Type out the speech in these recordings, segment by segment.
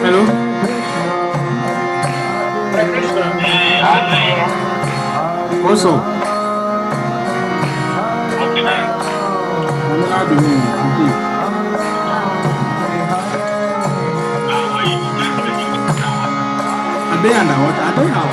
Hello. Also. Are they underwater? I don't have.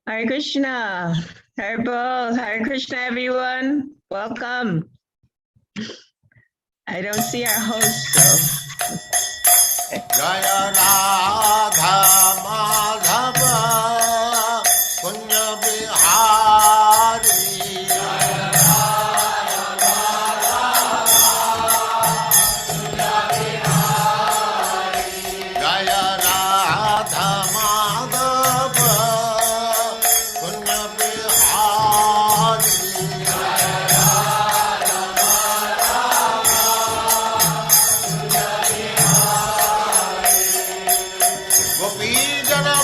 Hare Krishna, Hare Bol, Hare Krishna, everyone. Welcome. I don't see our host, so. Jaya Radha Madhava Punya Bihari Jaya Radha Madhava Punya Bihari Gopi Jana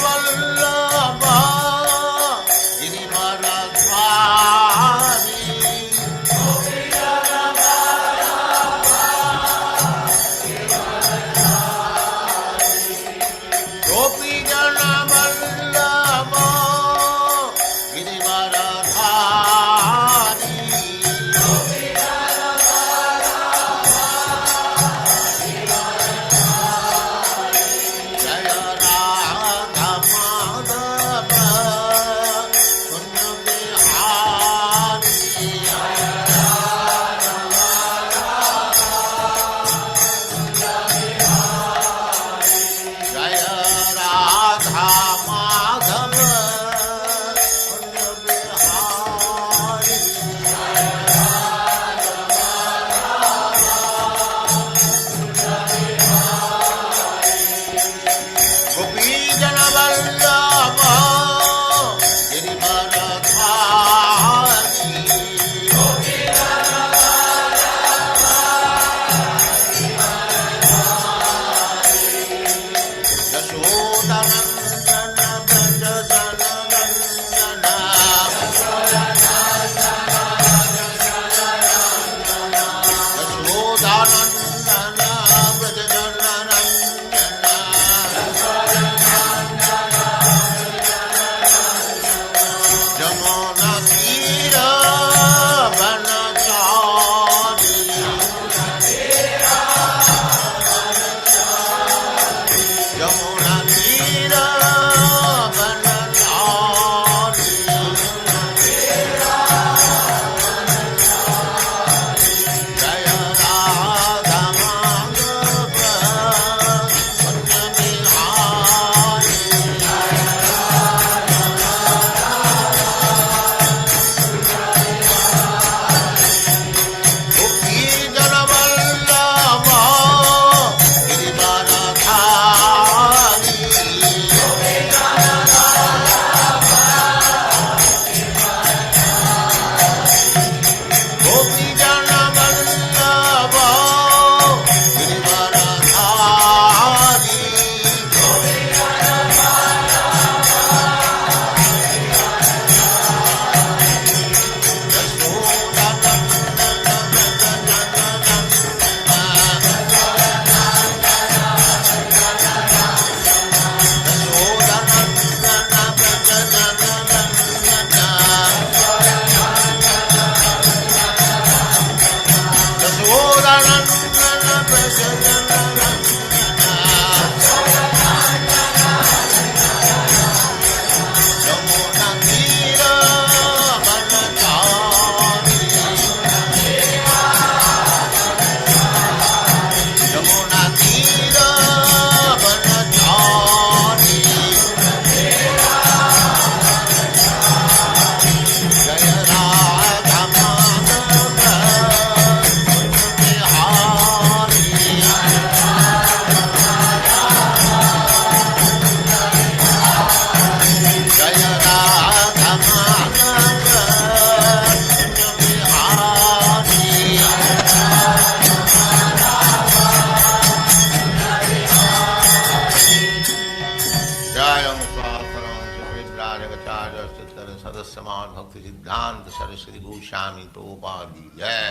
सिद्धांत सरस्वती गोस्वामी प्रभुपाद की जय,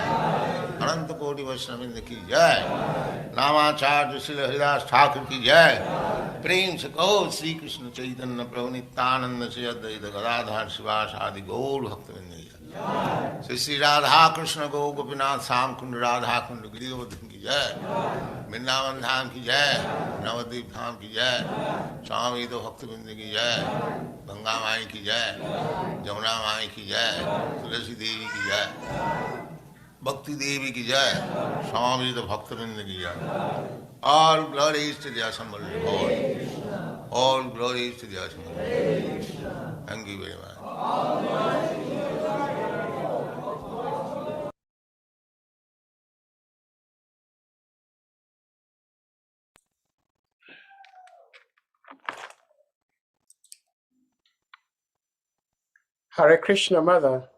अनंत कोटि वैष्णववृंद की जय, नामाचार्य श्री हरिदास ठाकुर की जय। प्रेम से कहो श्री कृष्ण चैतन्य प्रभु नित्यानंद श्री अद्वैत गदाधर शिवास आदि गौर भक्तवृंद की जय। श्री श्री राधा कृष्ण गो गोपीनाथ श्याम कुंड राधा कुंड गिरिवर्धन की जय, वृंदावन धाम की जय, नवद्वीप धाम की जय, स्वामी तो भक्तवृंद की जय, गंगा माई की जय, जमुना माई की जय, तुलसी देवी की जय, भक्ति देवी की जय, स्वामी तो भक्तवृंद की जय। All glories to the assembled Lord. All glories to the assembled Lord. Thank you very much. Hare Krishna, Mother.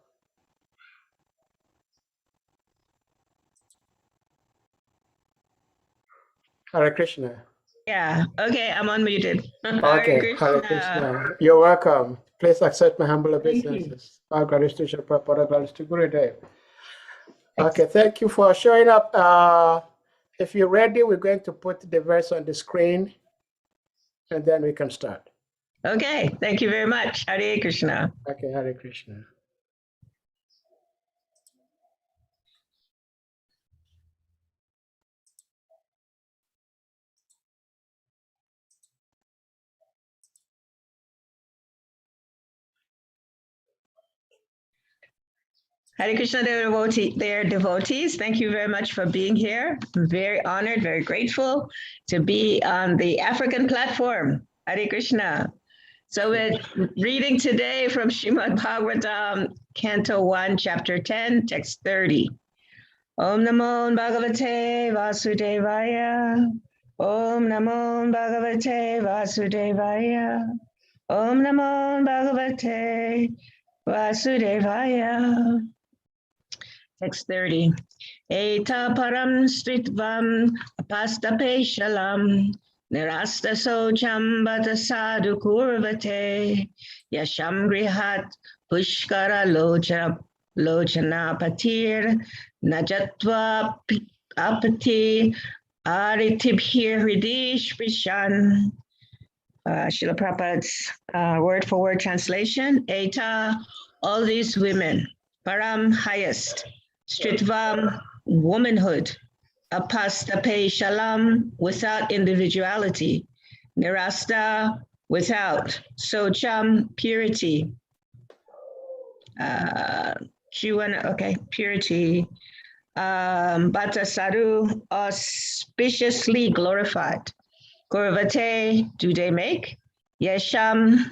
Hare Krishna. Yeah, okay, I'm unmuted. Okay, Hare Krishna. You're welcome. Please accept my humble obeisances. All glories to Shri Prabhupada, glories to Gurudev. Okay, thank you for showing up. If you're ready, we're going to put the verse on the screen, and then we can start. Okay, thank you very much. Hare Krishna. Okay, Hare Krishna. Hare Krishna, their devotees. Thank you very much for being here. I'm very honored, very grateful to be on the African platform. Hare Krishna. So we're reading today from Srimad Bhagavatam, Canto 1, Chapter 10, Text 30. Om Namo Bhagavate Vasudevaya. Om Namo Bhagavate Vasudevaya. Om Namo Bhagavate Vasudevaya. Text 30. Eta param stritvam apastape shalam nirasta socham bata sadhu kurvate yasham grihat pushkara lochana patir najatva apati aritibhir hridish vishan. Srila Prabhupada's word for word translation. Eta, all these women, param, highest, stritvam, womanhood, apastape shalam, without individuality, nirasta, without, socham, purity, purity, batasaru, auspiciously glorified, kurvate, do they make, yesham,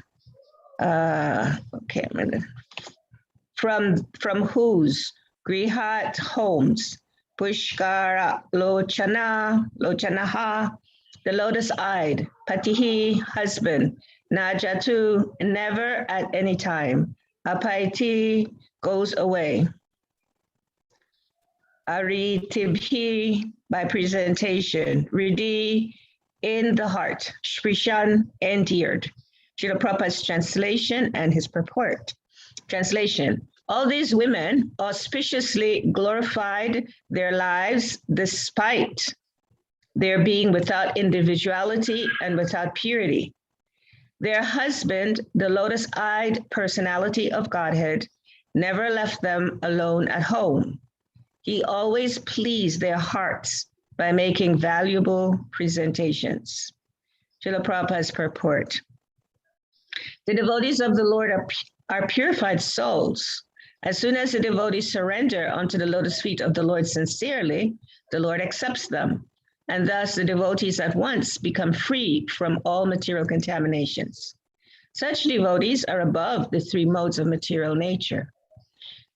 from whose, grihat, homes, pushkara, lochanaha, the lotus-eyed, patihi, husband, najatu, never at any time, apaiti, goes away, aritibhi, by presentation, ridi, in the heart, shrishan, endeared. Srila Prabhupada's translation and his purport. Translation. All these women auspiciously glorified their lives despite their being without individuality and without purity. Their husband, the lotus-eyed personality of Godhead, never left them alone at home. He always pleased their hearts by making valuable presentations. Srila Prabhupada's purport. The devotees of the Lord are purified souls. As soon as the devotees surrender unto the lotus feet of the Lord sincerely, the Lord accepts them. And thus the devotees at once become free from all material contaminations. Such devotees are above the three modes of material nature.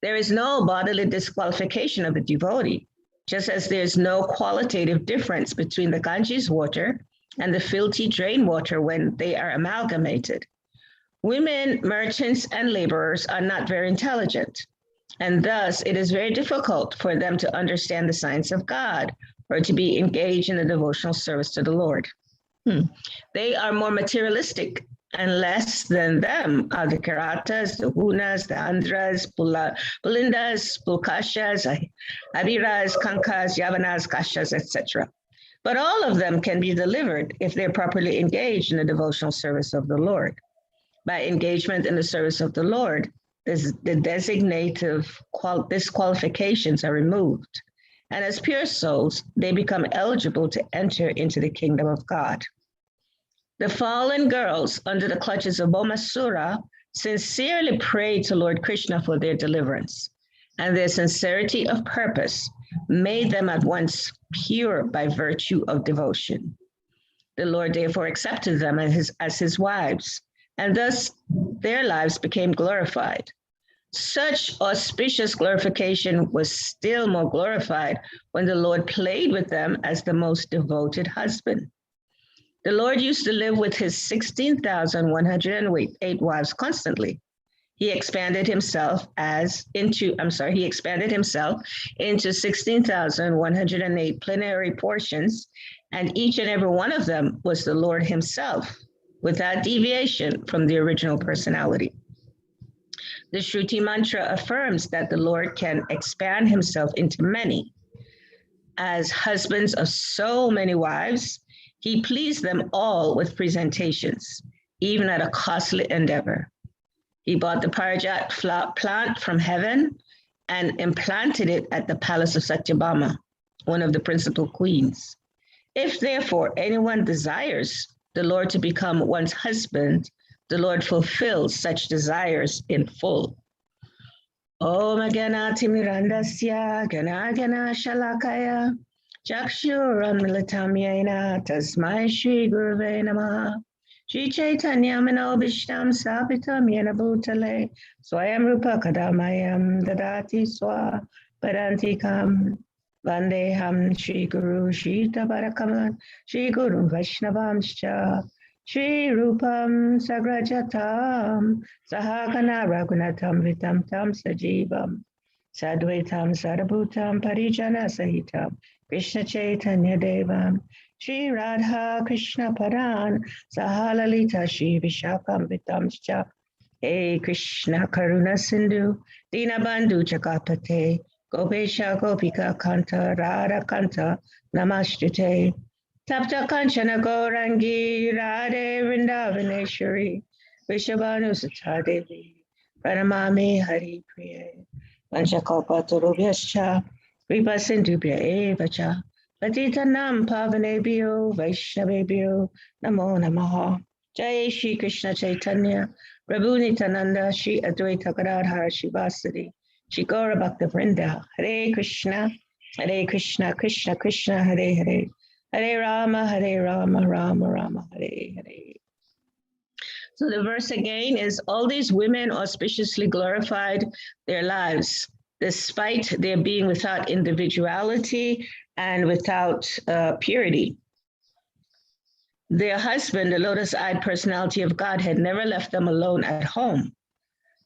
There is no bodily disqualification of the devotee, just as there is no qualitative difference between the Ganges water and the filthy drain water when they are amalgamated. Women, merchants, and laborers are not very intelligent, and thus it is very difficult for them to understand the science of God or to be engaged in the devotional service to the Lord. They are more materialistic, and less than them are the Karatas, the Hunas, the Andhras, Pulindas, Pulkashas, Abiras, Kankas, Yavanas, Kashas, etc. But all of them can be delivered if they're properly engaged in the devotional service of the Lord. By engagement in the service of the Lord, the designative disqualifications are removed. And as pure souls, they become eligible to enter into the kingdom of God. The fallen girls under the clutches of Bomasura sincerely prayed to Lord Krishna for their deliverance, and their sincerity of purpose made them at once pure by virtue of devotion. The Lord therefore accepted them as his wives, and thus their lives became glorified. Such auspicious glorification was still more glorified when the Lord played with them as the most devoted husband. The Lord used to live with his 16,108 wives constantly. He expanded himself into 16,108 plenary portions, and each and every one of them was the Lord himself, without deviation from the original personality. The Shruti mantra affirms that the Lord can expand himself into many. As husbands of so many wives, he pleased them all with presentations, even at a costly endeavor. He bought the Parijat plant from heaven and implanted it at the palace of Satyabhama, one of the principal queens. If therefore anyone desires the Lord to become one's husband, the Lord fulfills such desires in full. Om Gana Timirandasya Gana Gana Shalakaya Chakshuram Militamyena Tasmai Shri Guruve Namaha Shri Chaitanya Manobishtam Sapitam Yena Bhutale Swayam Rupa Kadamayam Dadati Swa Padantikam Vandeham Shri Guru Shita Barakaman Shri Guru Vaishnavamscha Shri Rupam Sagrajatam Sahagana Raghunatam Vitam Tam Sajivam Sadvaitam Sarabhutam Parijana Sahitam Krishna Chaitanya Devam Shri Radha Krishna Paran Sahalalita Shri Vishakam Vitamscha Hey Krishna Karuna Sindhu Dinabandhu Chakapate Gopesha Gopika Kanta Radha Kanta Namastute Tapta Kanchana Gaurangi Radhe Vrindavaneshwari Vishabhanu Satadevi Pranamami Hari Priye Panchakalpatarubhyascha Kripa Sindhubhya Evacha Patitanam Pavanebhyo Vaishnavebhyo Namo Namaha Jai Shri Krishna Chaitanya Prabhu Nityananda Shri Advaita Gadadhar Shivasadi Shri Gaura Bhakta Vrinda Hare Krishna Krishna Krishna Hare Hare Hare Rama, Rama Rama, Hare Hare. So the verse again is, all these women auspiciously glorified their lives, despite their being without individuality and without purity. Their husband, the lotus-eyed personality of God, had never left them alone at home.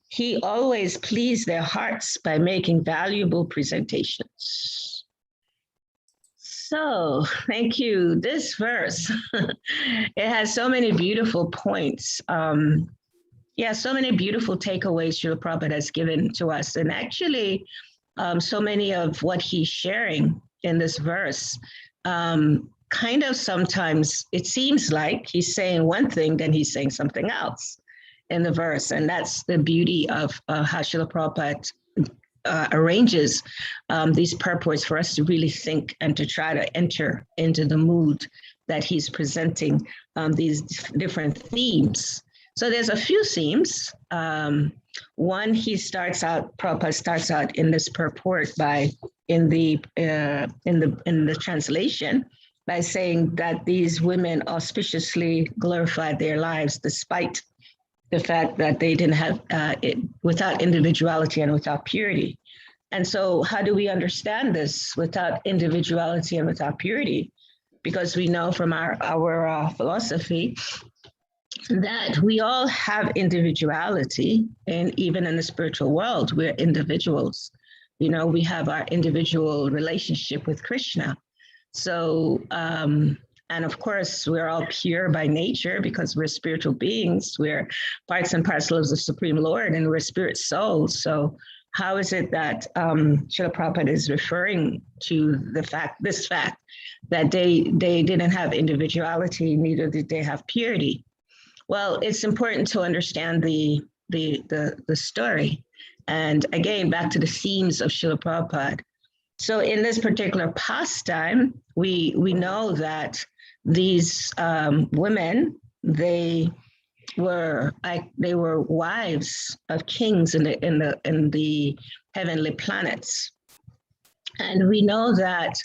He always pleased their hearts by making valuable presentations. So, thank you. This verse, it has so many beautiful points. So many beautiful takeaways Srila Prabhupada has given to us. And actually, so many of what he's sharing in this verse, kind of sometimes it seems like he's saying one thing, then he's saying something else in the verse. And that's the beauty of how Srila Prabhupada arranges these purports for us to really think and to try to enter into the mood that he's presenting these different themes. So there's a few themes. One, Prabhupada starts out in this purport in the translation by saying that these women auspiciously glorified their lives despite the fact that they didn't have it without individuality and without purity. And so how do we understand this without individuality and without purity? Because we know from our philosophy that we all have individuality, and even in the spiritual world, we're individuals. You know, we have our individual relationship with Krishna. So, and of course, we're all pure by nature because we're spiritual beings. We're parts and parcels of the Supreme Lord, and we're spirit souls. So how is it that Srila Prabhupada is referring to this fact that they didn't have individuality, neither did they have purity? Well, it's important to understand the story. And again, back to the themes of Srila Prabhupada. So in this particular pastime, we know that these women, they were wives of kings in the heavenly planets, and we know that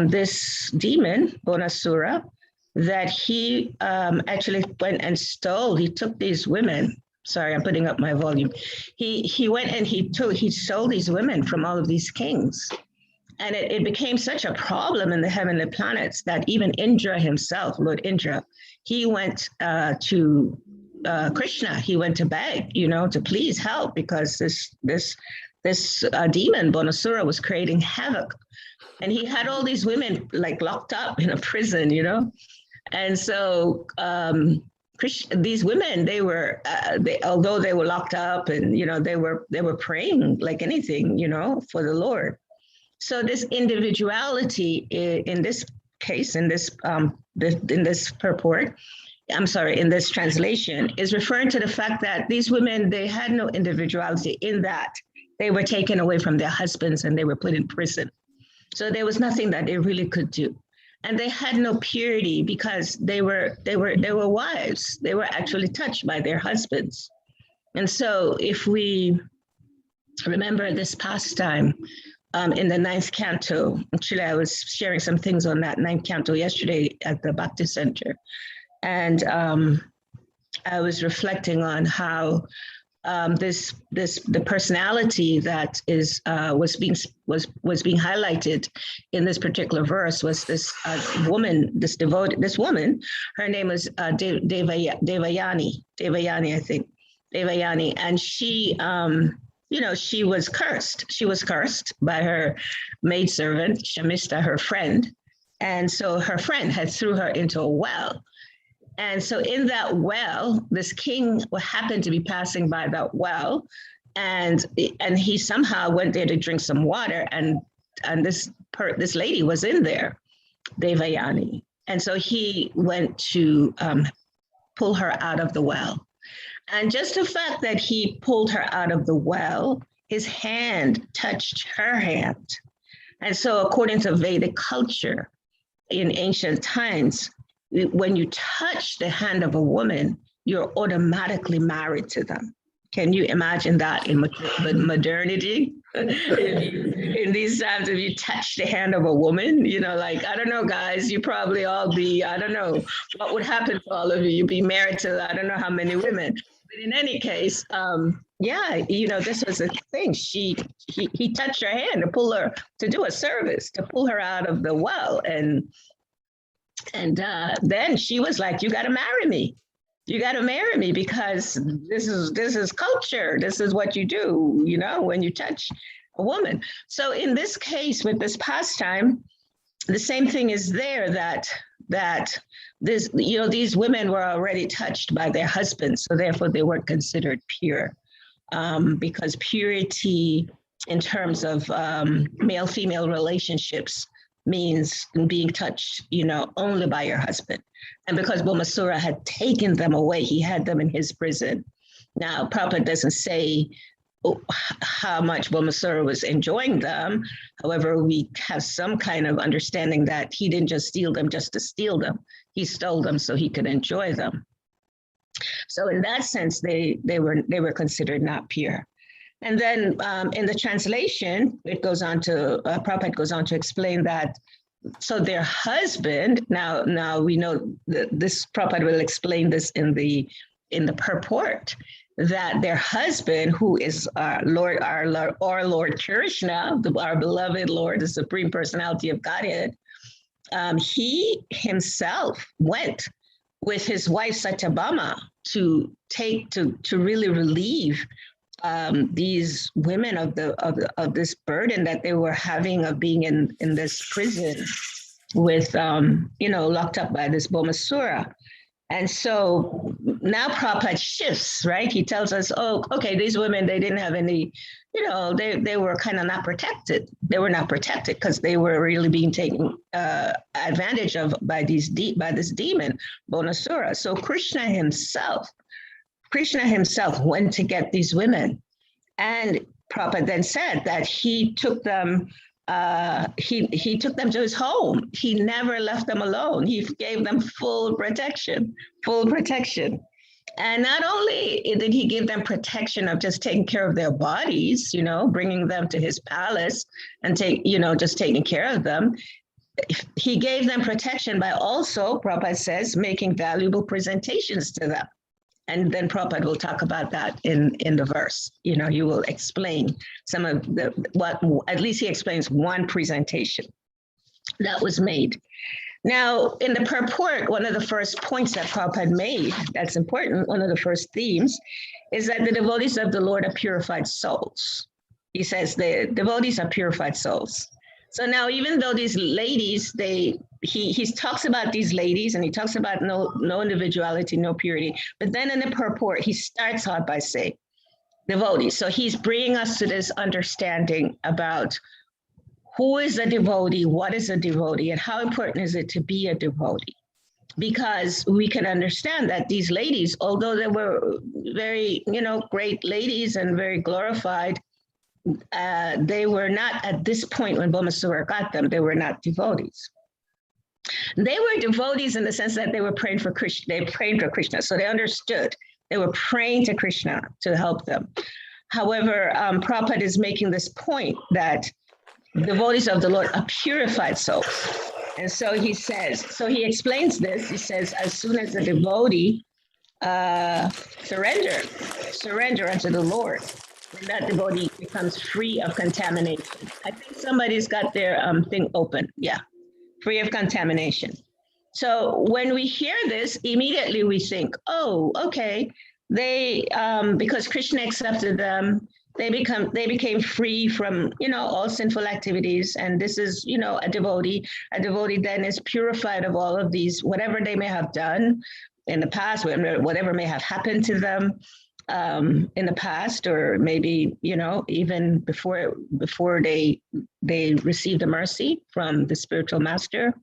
this demon Bonasura, that he actually went and stole. He took these women. Sorry, I'm putting up my volume. He went and he stole these women from all of these kings. And it became such a problem in the heavenly planets that even Indra himself, Lord Indra, he went to Krishna. He went to beg, to please help, because this demon Bonasura was creating havoc, and he had all these women like locked up in a prison, and so these women, they were although they were locked up, and they were praying like anything, for the Lord. So this individuality in this case, in this purport, in this translation, is referring to the fact that these women, they had no individuality in that they were taken away from their husbands and they were put in prison. So there was nothing that they really could do. And they had no purity because they were wives. They were actually touched by their husbands. And so if we remember this pastime, in the 9th canto, actually I was sharing some things on that 9th canto yesterday at the Bhakti Center. And I was reflecting on how the personality that was being highlighted in this particular verse was this woman, this woman. Her name was Devayani, I think, Devayani, and she. She was cursed. She was cursed by her maidservant, Shamista, her friend. And so her friend had threw her into a well. And so in that well, this king happened to be passing by that well, and he somehow went there to drink some water, and this lady was in there, Devayani. And so he went to pull her out of the well. And just the fact that he pulled her out of the well, his hand touched her hand. And so according to Vedic culture in ancient times, when you touch the hand of a woman, you're automatically married to them. Can you imagine that in modernity? in these times, if you touch the hand of a woman, I don't know, guys, you probably all be, I don't know what would happen to all of you. You'd be married to, I don't know how many women. But in any case, this was a thing. He touched her hand to do a service, to pull her out of the well. And then she was like, you got to marry me. You got to marry me, because this is culture. This is what you do, when you touch a woman. So in this case, with this pastime, the same thing is there, that these women were already touched by their husbands, so therefore they weren't considered pure, because purity in terms of male-female relationships means being touched, only by your husband. And because Bomasura had taken them away, he had them in his prison. Now, Prabhupada doesn't say how much Bomasura was enjoying them. However, we have some kind of understanding that he didn't just steal them just to steal them. He stole them so he could enjoy them. So in that sense, they were considered not pure. And then in the translation, it goes on to, Prabhupada goes on to explain that, so their husband, now we know that this, Prabhupada will explain this in the purport, that their husband, who is our Lord Krishna, our beloved Lord, the Supreme Personality of Godhead, he himself went with his wife Satyabhama to really relieve these women of this burden that they were having of being in this prison with locked up by this Bomasura. And so now Prabhupada shifts, right? He tells us, oh, okay, these women, they didn't have any, they were kind of not protected. They were not protected because they were really being taken advantage of by this demon, Bonasura. So Krishna himself went to get these women. And Prabhupada then said that he took them, he took them to his home. He never left them alone. He gave them full protection. And not only did he give them protection of just taking care of their bodies, bringing them to his palace and just taking care of them, he gave them protection by also, Prabhupada says, making valuable presentations to them. And then Prabhupada will talk about that in the verse. He will explain some of at least he explains one presentation that was made. Now, in the purport, one of the first points that Prabhupada made, that's important, one of the first themes, is that the devotees of the Lord are purified souls. He says the devotees are purified souls. So now, even though these ladies, he talks about these ladies and he talks about no individuality, no purity, but then in the purport, he starts out by saying devotees. So he's bringing us to this understanding about who is a devotee, what is a devotee, and how important is it to be a devotee? Because we can understand that these ladies, although they were very, great ladies and very glorified, they were not at this point when Bomasura got them, they were not devotees. They were devotees in the sense that they were praying for Krishna. They prayed for Krishna, so they understood. They were praying to Krishna to help them. However, Prabhupada is making this point that devotees of the Lord are purified souls. And so he explains this. He says, as soon as the devotee surrender unto the Lord, then that devotee becomes free of contamination. I think somebody's got their thing open. Yeah, free of contamination. So when we hear this, immediately we think, oh, okay, they because Krishna accepted them, they became free from all sinful activities, and this is a devotee. A devotee then is purified of all of these, whatever they may have done in the past, whatever may have happened to them in the past, or maybe even before they received the mercy from the spiritual master,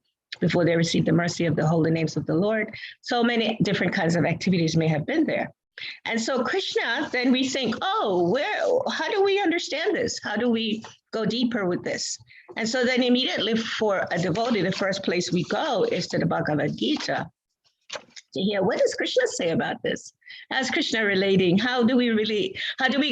before they received the mercy of the holy names of the Lord. So many different kinds of activities may have been there. And so Krishna, then we think, how do we understand this? How do we go deeper with this? And so then immediately for a devotee, the first place we go is to the Bhagavad Gita to hear, what does Krishna say about this? As Krishna relating, how do we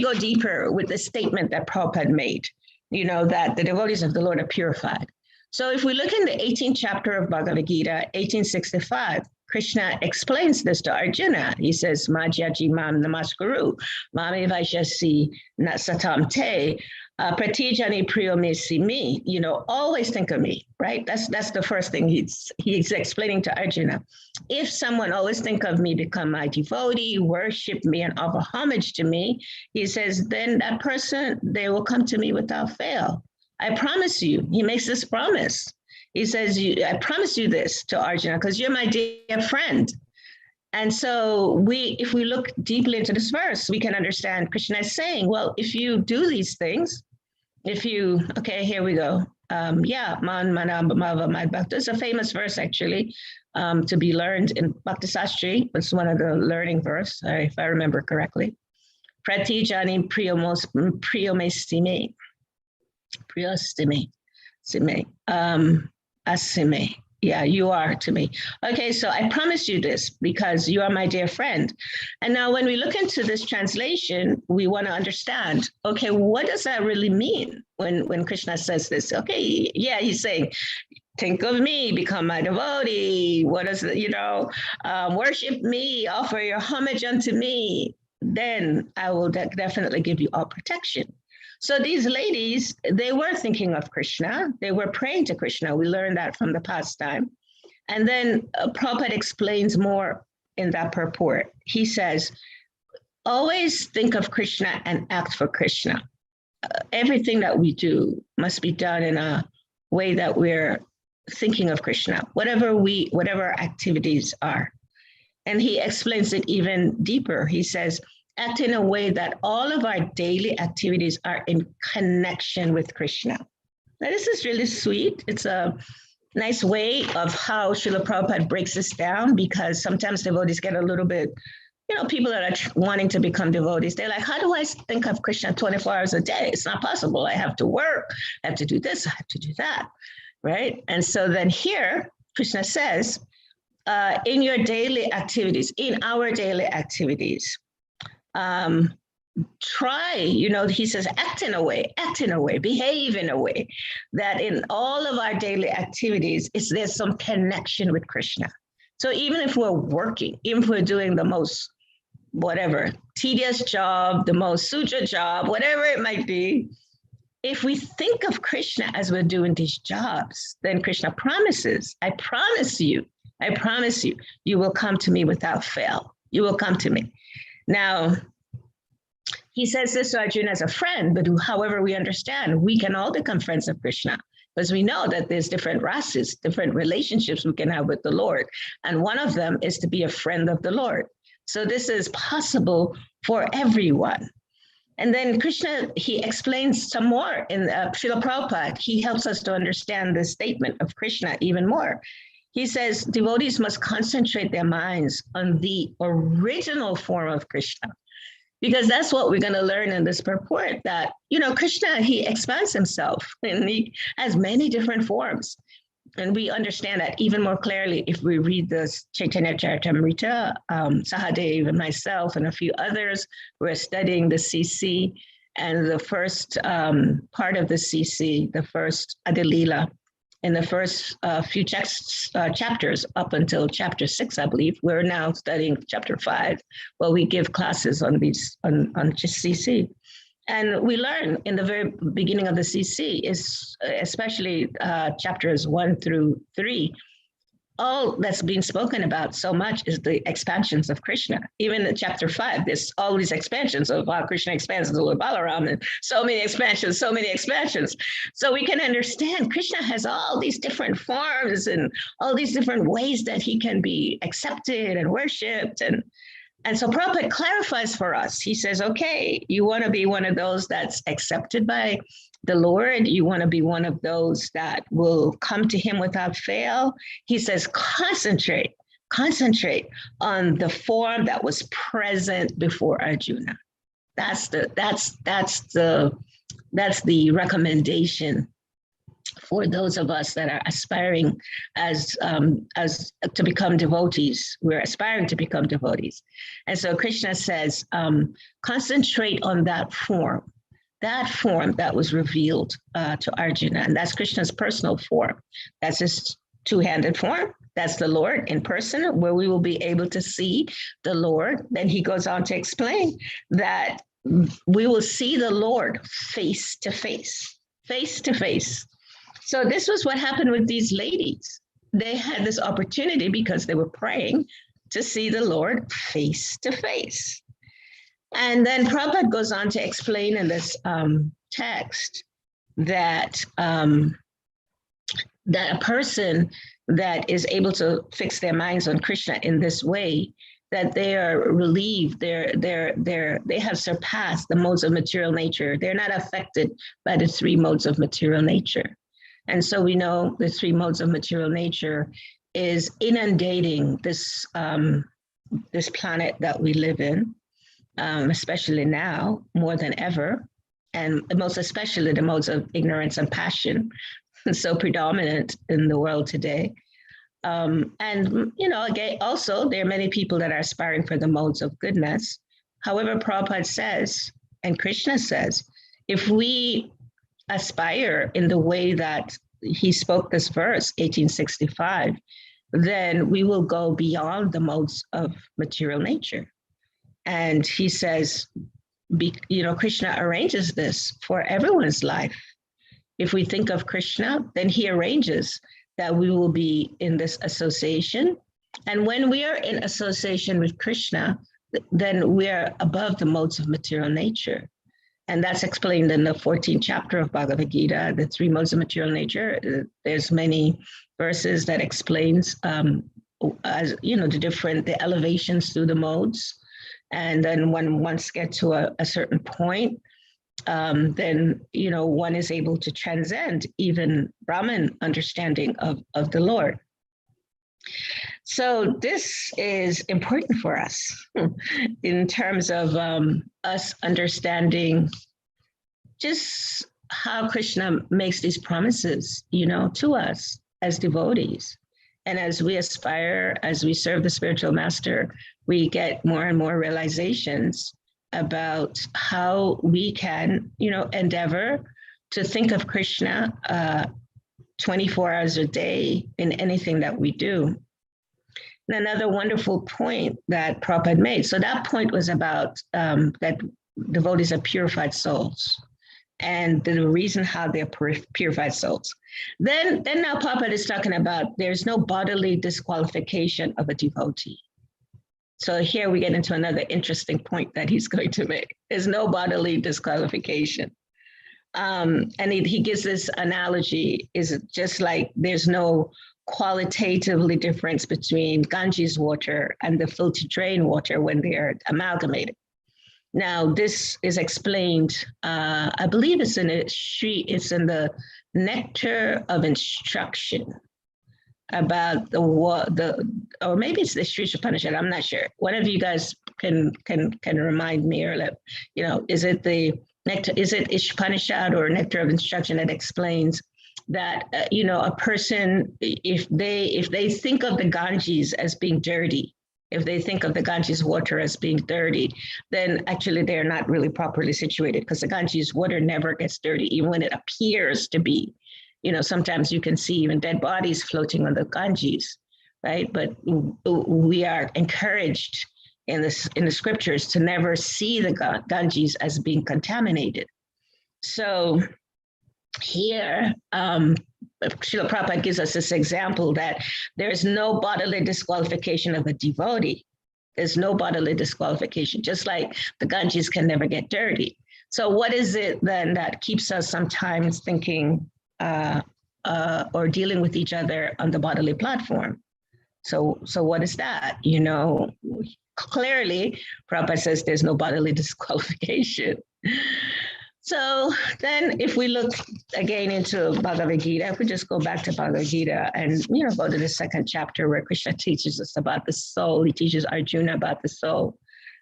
go deeper with the statement that Prabhupada made, that the devotees of the Lord are purified? So if we look in the 18th chapter of Bhagavad Gita, 1865, Krishna explains this to Arjuna. He says, Majyaji mam namaskaru, mami vaishasi satam te, pratijani priyomesi me, always think of me, right? That's the first thing he's explaining to Arjuna. If someone always think of me, become my devotee, worship me and offer homage to me, he says, then that person, they will come to me without fail. I promise you, he makes this promise. He says, I promise you this to Arjuna, because you're my dear friend. And so if we look deeply into this verse, we can understand Krishna is saying, well, if you do these things, okay, here we go. It's a famous verse actually, to be learned in Bhakti Sastri. It's one of the learning verse, if I remember correctly. Pratijani priomestime. Priostime. Asime. Yeah, you are to me. Okay, so I promise you this because you are my dear friend. And now when we look into this translation, we want to understand, okay, what does that really mean when Krishna says this? Okay, yeah, he's saying, think of me, become my devotee. What is it, worship me, offer your homage unto me. Then I will definitely give you all protection. So these ladies, they were thinking of Krishna. They were praying to Krishna. We learned that from the past time. And then Prabhupada explains more in that purport. He says, always think of Krishna and act for Krishna. Everything that we do must be done in a way that we're thinking of Krishna, whatever activities are. And he explains it even deeper. He says, act in a way that all of our daily activities are in connection with Krishna. Now, this is really sweet. It's a nice way of how Srila Prabhupada breaks this down, because sometimes devotees get a little bit, people that are wanting to become devotees, they're like, how do I think of Krishna 24 hours a day? It's not possible. I have to work. I have to do this. I have to do that, right? And so then here, Krishna says, in your daily activities, in our daily activities, try, he says, act in a way, behave in a way that in all of our daily activities, there's some connection with Krishna. So even if we're working, even if we're doing the most, tedious job, the most suja job, whatever it might be, if we think of Krishna as we're doing these jobs, then Krishna promises, I promise you, you will come to me without fail. You will come to me. Now, he says this to Arjuna as a friend, but however we understand, we can all become friends of Krishna, because we know that there's different rases, different relationships we can have with the Lord. And one of them is to be a friend of the Lord. So this is possible for everyone. And then Krishna, he explains some more in Srila Prabhupada. He helps us to understand the statement of Krishna even more. He says, devotees must concentrate their minds on the original form of Krishna, because that's what we're going to learn in this purport, that, Krishna, he expands himself and he has many different forms. And we understand that even more clearly if we read this Chaitanya Charitamrita. Sahadev and myself and a few others were studying the CC, and the first part of the CC, the first Lila, in the first few chapters up until chapter 6, I believe. We're now studying chapter 5. Well, we give classes on CC. And we learn in the very beginning of the CC, is especially chapters 1 through 3, all that's being spoken about so much is the expansions of Krishna. Even in chapter 5, there's all these expansions of how Krishna expands the Lord Balaram, and so many expansions. So we can understand Krishna has all these different forms and all these different ways that he can be accepted and worshipped. And so Prabhupada clarifies for us. He says, okay, you want to be one of those that's accepted by the Lord. You want to be one of those that will come to him without fail. He says, concentrate on the form that was present before Arjuna. That's the recommendation for those of us that are aspiring as to become devotees. We're aspiring to become devotees. And so Krishna says, concentrate on that form that was revealed to Arjuna. And that's Krishna's personal form. That's his two-handed form. That's the Lord in person, where we will be able to see the Lord. Then he goes on to explain that we will see the Lord face to face. So this was what happened with these ladies. They had this opportunity because they were praying to see the Lord face to face. And then Prabhupada goes on to explain in this text that that a person that is able to fix their minds on Krishna in this way, that they are relieved, they have surpassed the modes of material nature. They're not affected by the 3 modes of material nature. And so we know the 3 modes of material nature is inundating this, this planet that we live in. especially now more than ever, and most especially the modes of ignorance and passion, so predominant in the world today. And, again, also, there are many people that are aspiring for the modes of goodness. However, Prabhupada says, and Krishna says, if we aspire in the way that he spoke this verse, 1865, then we will go beyond the modes of material nature. And he says, Krishna arranges this for everyone's life. If we think of Krishna, then he arranges that we will be in this association. And when we are in association with Krishna, then we are above the modes of material nature. And that's explained in the 14th chapter of Bhagavad Gita, the 3 modes of material nature. There's many verses that explains, the elevations through the modes. And then when once get to a certain point, then one is able to transcend even Brahman understanding of the Lord. So this is important for us in terms of us understanding just how Krishna makes these promises, to us as devotees. And as we aspire, as we serve the spiritual master, we get more and more realizations about how we can, endeavor to think of Krishna 24 hours a day in anything that we do. And another wonderful point that Prabhupada made. So that point was about that devotees are purified souls, and the reason how they're purified souls. Then now Prabhupada is talking about there's no bodily disqualification of a devotee. So here we get into another interesting point that he's going to make. There's no bodily disqualification. And he gives this analogy, is just like there's no qualitatively difference between Ganges water and the filtered drain water when they are amalgamated. Now, this is explained, I believe it's in the Nectar of Instruction about or maybe it's the Sri Upanishad, I'm not sure. One of you guys can remind me, or is it the Nectar, is it Upanishad or Nectar of Instruction that explains that, a person, if they think of the Ganges as being dirty, if they think of the Ganges water as being dirty, then actually they're not really properly situated, because the Ganges water never gets dirty, even when it appears to be. Sometimes you can see even dead bodies floating on the Ganges, right? But we are encouraged in the scriptures to never see the Ganges as being contaminated. So here, Srila Prabhupada gives us this example that there's no bodily disqualification of a devotee. There's no bodily disqualification, just like the Ganges can never get dirty. So what is it then that keeps us sometimes thinking or dealing with each other on the bodily platform? So what is that? Clearly, Prabhupada says there's no bodily disqualification. So then if we look again into Bhagavad Gita, if we just go back to Bhagavad Gita and, go to the 2nd chapter where Krishna teaches us about the soul, he teaches Arjuna about the soul.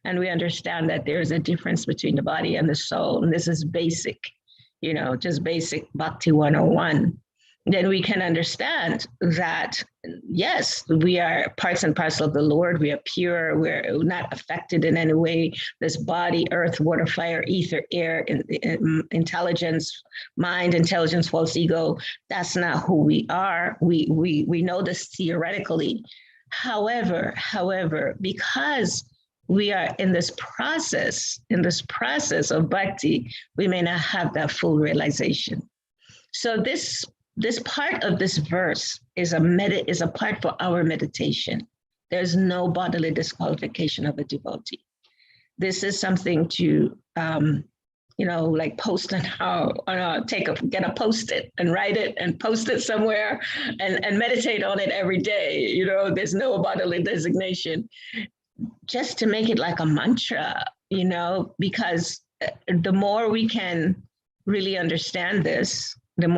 And we understand that there is a difference between the body and the soul. And this is basic, just basic Bhakti 101. Then we can understand that, yes, we are parts and parcel of the Lord. We are pure. We're not affected in any way. This body, earth, water, fire, ether, air, intelligence, mind, intelligence, false ego, that's not who we are. We know this theoretically. However, because we are in this process of bhakti, we may not have that full realization. So this part of this verse is a part for our meditation. There's no bodily disqualification of a devotee. This is something to, like post get a Post-it and write it and post it somewhere and meditate on it every day. There's no bodily designation, just to make it like a mantra, because the more we can really understand this, then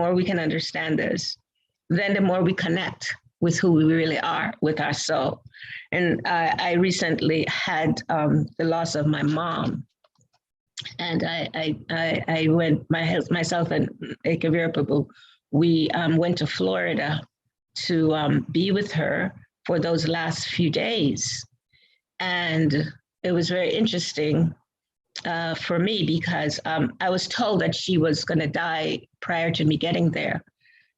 the more we connect with who we really are, with our soul. And I recently had the loss of my mom. And I went, myself and Ekavira Prabhu, we went to Florida to be with her for those last few days. And it was very interesting for me because I was told that she was going to die prior to me getting there.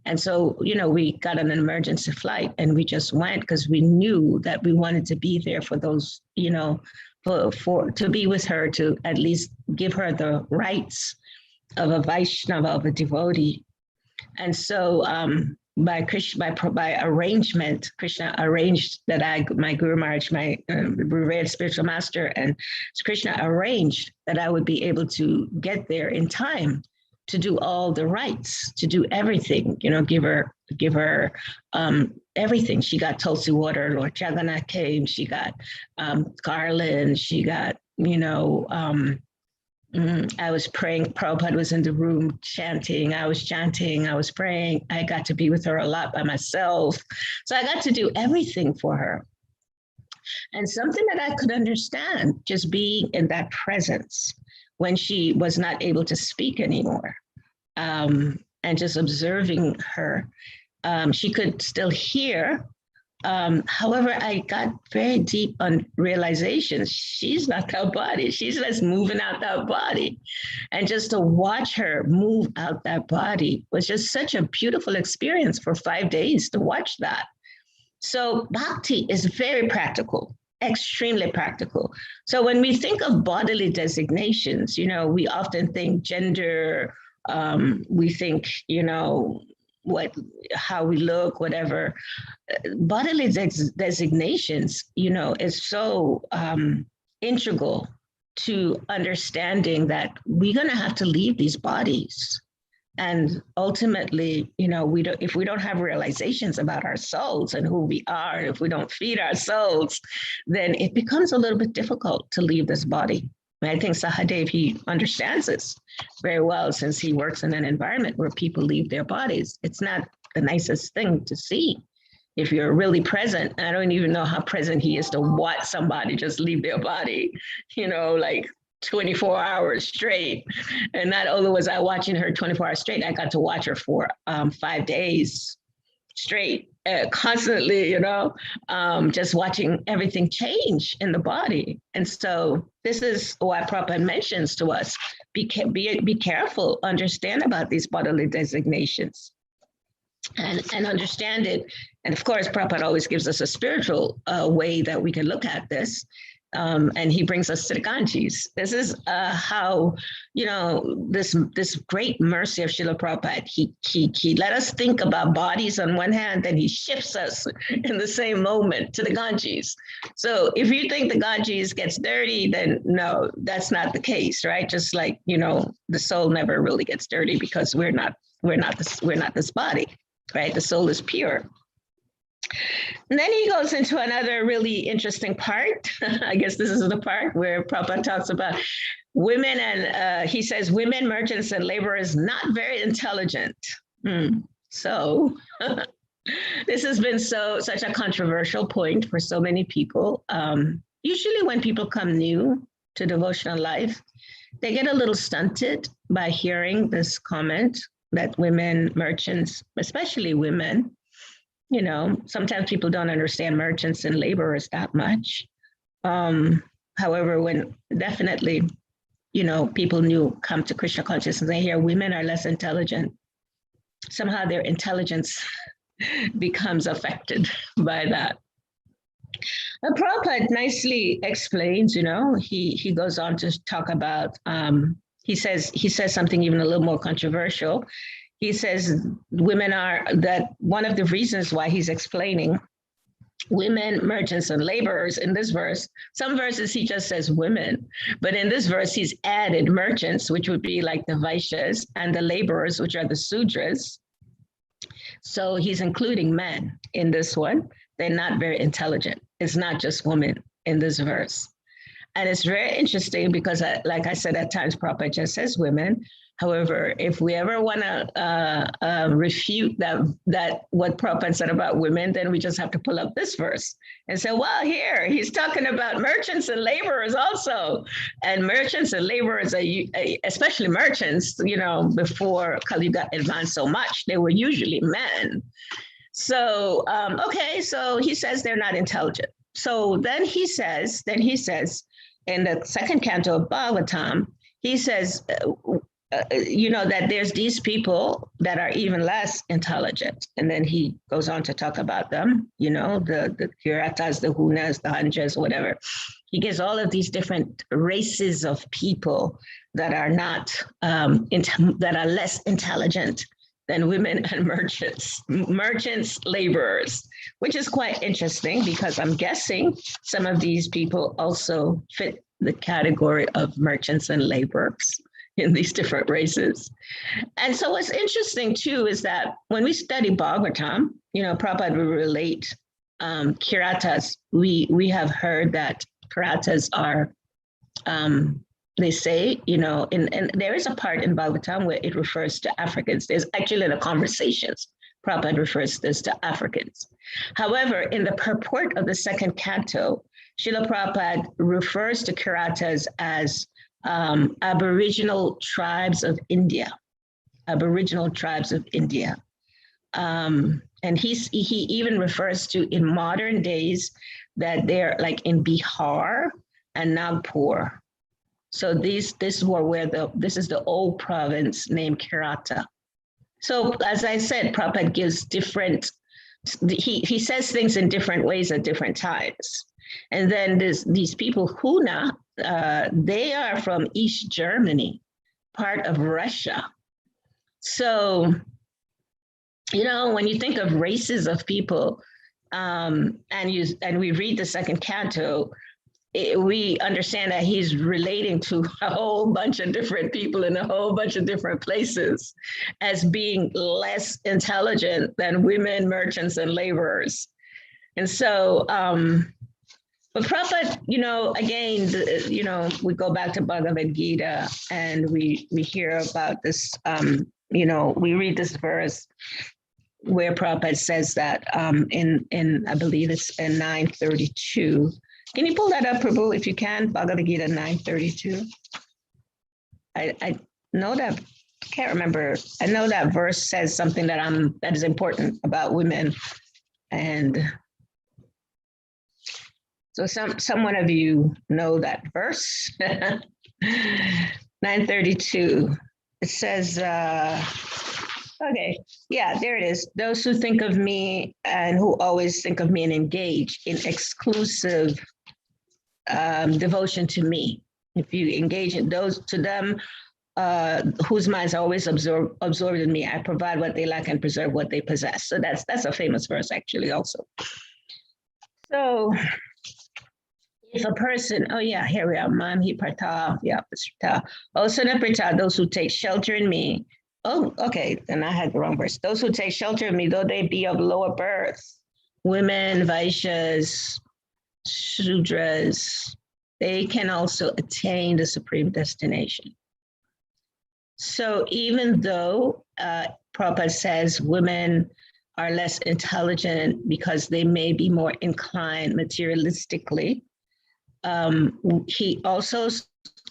And so, you know, we got an emergency flight and we just went because we knew that we wanted to be there for those, you know, for to be with her, to at least give her the rights of a Vaishnava, of a devotee. And so by arrangement, Krishna arranged that my Guru Maharaj, my revered spiritual master, and Krishna arranged that I would be able to get there in time to do all the rites, to do everything, you know, give her everything. She got Tulsi water, Lord Jagannath came, she got garland, she got, you know, I was praying, Prabhupada was in the room chanting, I was chanting, I was praying. I got to be with her a lot by myself. So I got to do everything for her. And something that I could understand, just being in that presence when she was not able to speak anymore, and just observing her, she could still hear. However, I got very deep on realizations. She's not that body. She's just moving out that body. And just to watch her move out that body was just such a beautiful experience for 5 days to watch that. So bhakti is very practical, extremely practical. So when we think of bodily designations, you know, we often think gender, we think, you know, how we look, whatever. Bodily designations, you know, is so integral to understanding that we're going to have to leave these bodies. And ultimately, you know, if we don't have realizations about our souls and who we are, if we don't feed our souls, then it becomes a little bit difficult to leave this body. And I think Sahadev, he understands this very well since he works in an environment where people leave their bodies. It's not the nicest thing to see. If you're really present, I don't even know how present he is to watch somebody just leave their body, you know, like 24 hours straight. And not only was I watching her 24 hours straight, I got to watch her for 5 days straight, constantly, you know, just watching everything change in the body. And so this is what Prabhupada mentions to us. Be careful, understand about these bodily designations and understand it. And of course, Prabhupada always gives us a spiritual way that we can look at this. And he brings us to the Ganges. This is how, you know, this great mercy of Srila Prabhupada, he let us think about bodies on one hand, then he shifts us in the same moment to the Ganges. So if you think the Ganges gets dirty, then no, that's not the case, right? Just like, you know, the soul never really gets dirty because we're not this body, right? The soul is pure. And then he goes into another really interesting part. I guess this is the part where Prabhupada talks about women, and he says, women, merchants, and laborers, not very intelligent. So this has been such a controversial point for so many people. Usually when people come new to devotional life, they get a little stunted by hearing this comment that women, merchants, especially women, you know, sometimes people don't understand merchants and laborers that much. However, when definitely, you know, people come to Krishna consciousness, they hear women are less intelligent. Somehow their intelligence becomes affected by that. And Prabhupada nicely explains, you know, he goes on to talk about, he says something even a little more controversial. He says women that one of the reasons why he's explaining women, merchants, and laborers in this verse. Some verses he just says women, but in this verse he's added merchants, which would be like the Vaishyas, and the laborers, which are the Sudras. So he's including men in this one. They're not very intelligent. It's not just women in this verse. And it's very interesting because, like I said, at times Prabhupada just says women, However, if we ever want to refute that what Prabhupada said about women, then we just have to pull up this verse and say, well, here, he's talking about merchants and laborers also. And merchants and laborers, especially merchants, before Kali got advanced so much, they were usually men. So, okay, so he says they're not intelligent. So then he says in the second canto of Bhagavatam, he says, that there's these people that are even less intelligent. And then he goes on to talk about them, the Kiratas, the Hunas, the Hanjas, whatever. He gives all of these different races of people that are not, that are less intelligent than women and merchants, laborers, which is quite interesting because I'm guessing some of these people also fit the category of merchants and laborers in these different races. And so what's interesting too is that when we study Bhagavatam, Prabhupada will relate Kiratas. We have heard that Kiratas are, they say, and there is a part in Bhagavatam where it refers to Africans. There's actually the conversations, Prabhupada refers this to Africans. However, in the purport of the second canto, Srila Prabhupada refers to Kiratas as Aboriginal tribes of India, and he even refers to in modern days that they're like in Bihar and Nagpur. So this is the old province named Kirata. So as I said, Prabhupada gives different, he says things in different ways at different times. And then these people, Huna, they are from East Germany, part of Russia. So, when you think of races of people, and we read the second canto, we understand that he's relating to a whole bunch of different people in a whole bunch of different places as being less intelligent than women, merchants, and laborers. And so, but Prabhupada, again, we go back to Bhagavad Gita and we hear about this, we read this verse where Prabhupada says that in I believe it's in 932. Can you pull that up, Prabhu, if you can? Bhagavad Gita 932. I know that, I can't remember. I know that verse says something that is important about women. And so some of you know that verse. 932. It says, okay, yeah, there it is. Those who think of me and who always think of me and engage in exclusive devotion to me. If you engage in those, to them, whose minds are always absorbed in me, I provide what they lack and preserve what they possess. So that's a famous verse actually also. So if a person, oh yeah, here we are, Mamhi Prata, yeah, Osana Prita, those who take shelter in me. Oh, okay, then I had the wrong verse. Those who take shelter in me, though they be of lower birth, women, Vaishyas, Shudras, they can also attain the supreme destination. So even though Prabhupada says women are less intelligent because they may be more inclined materialistically, he also,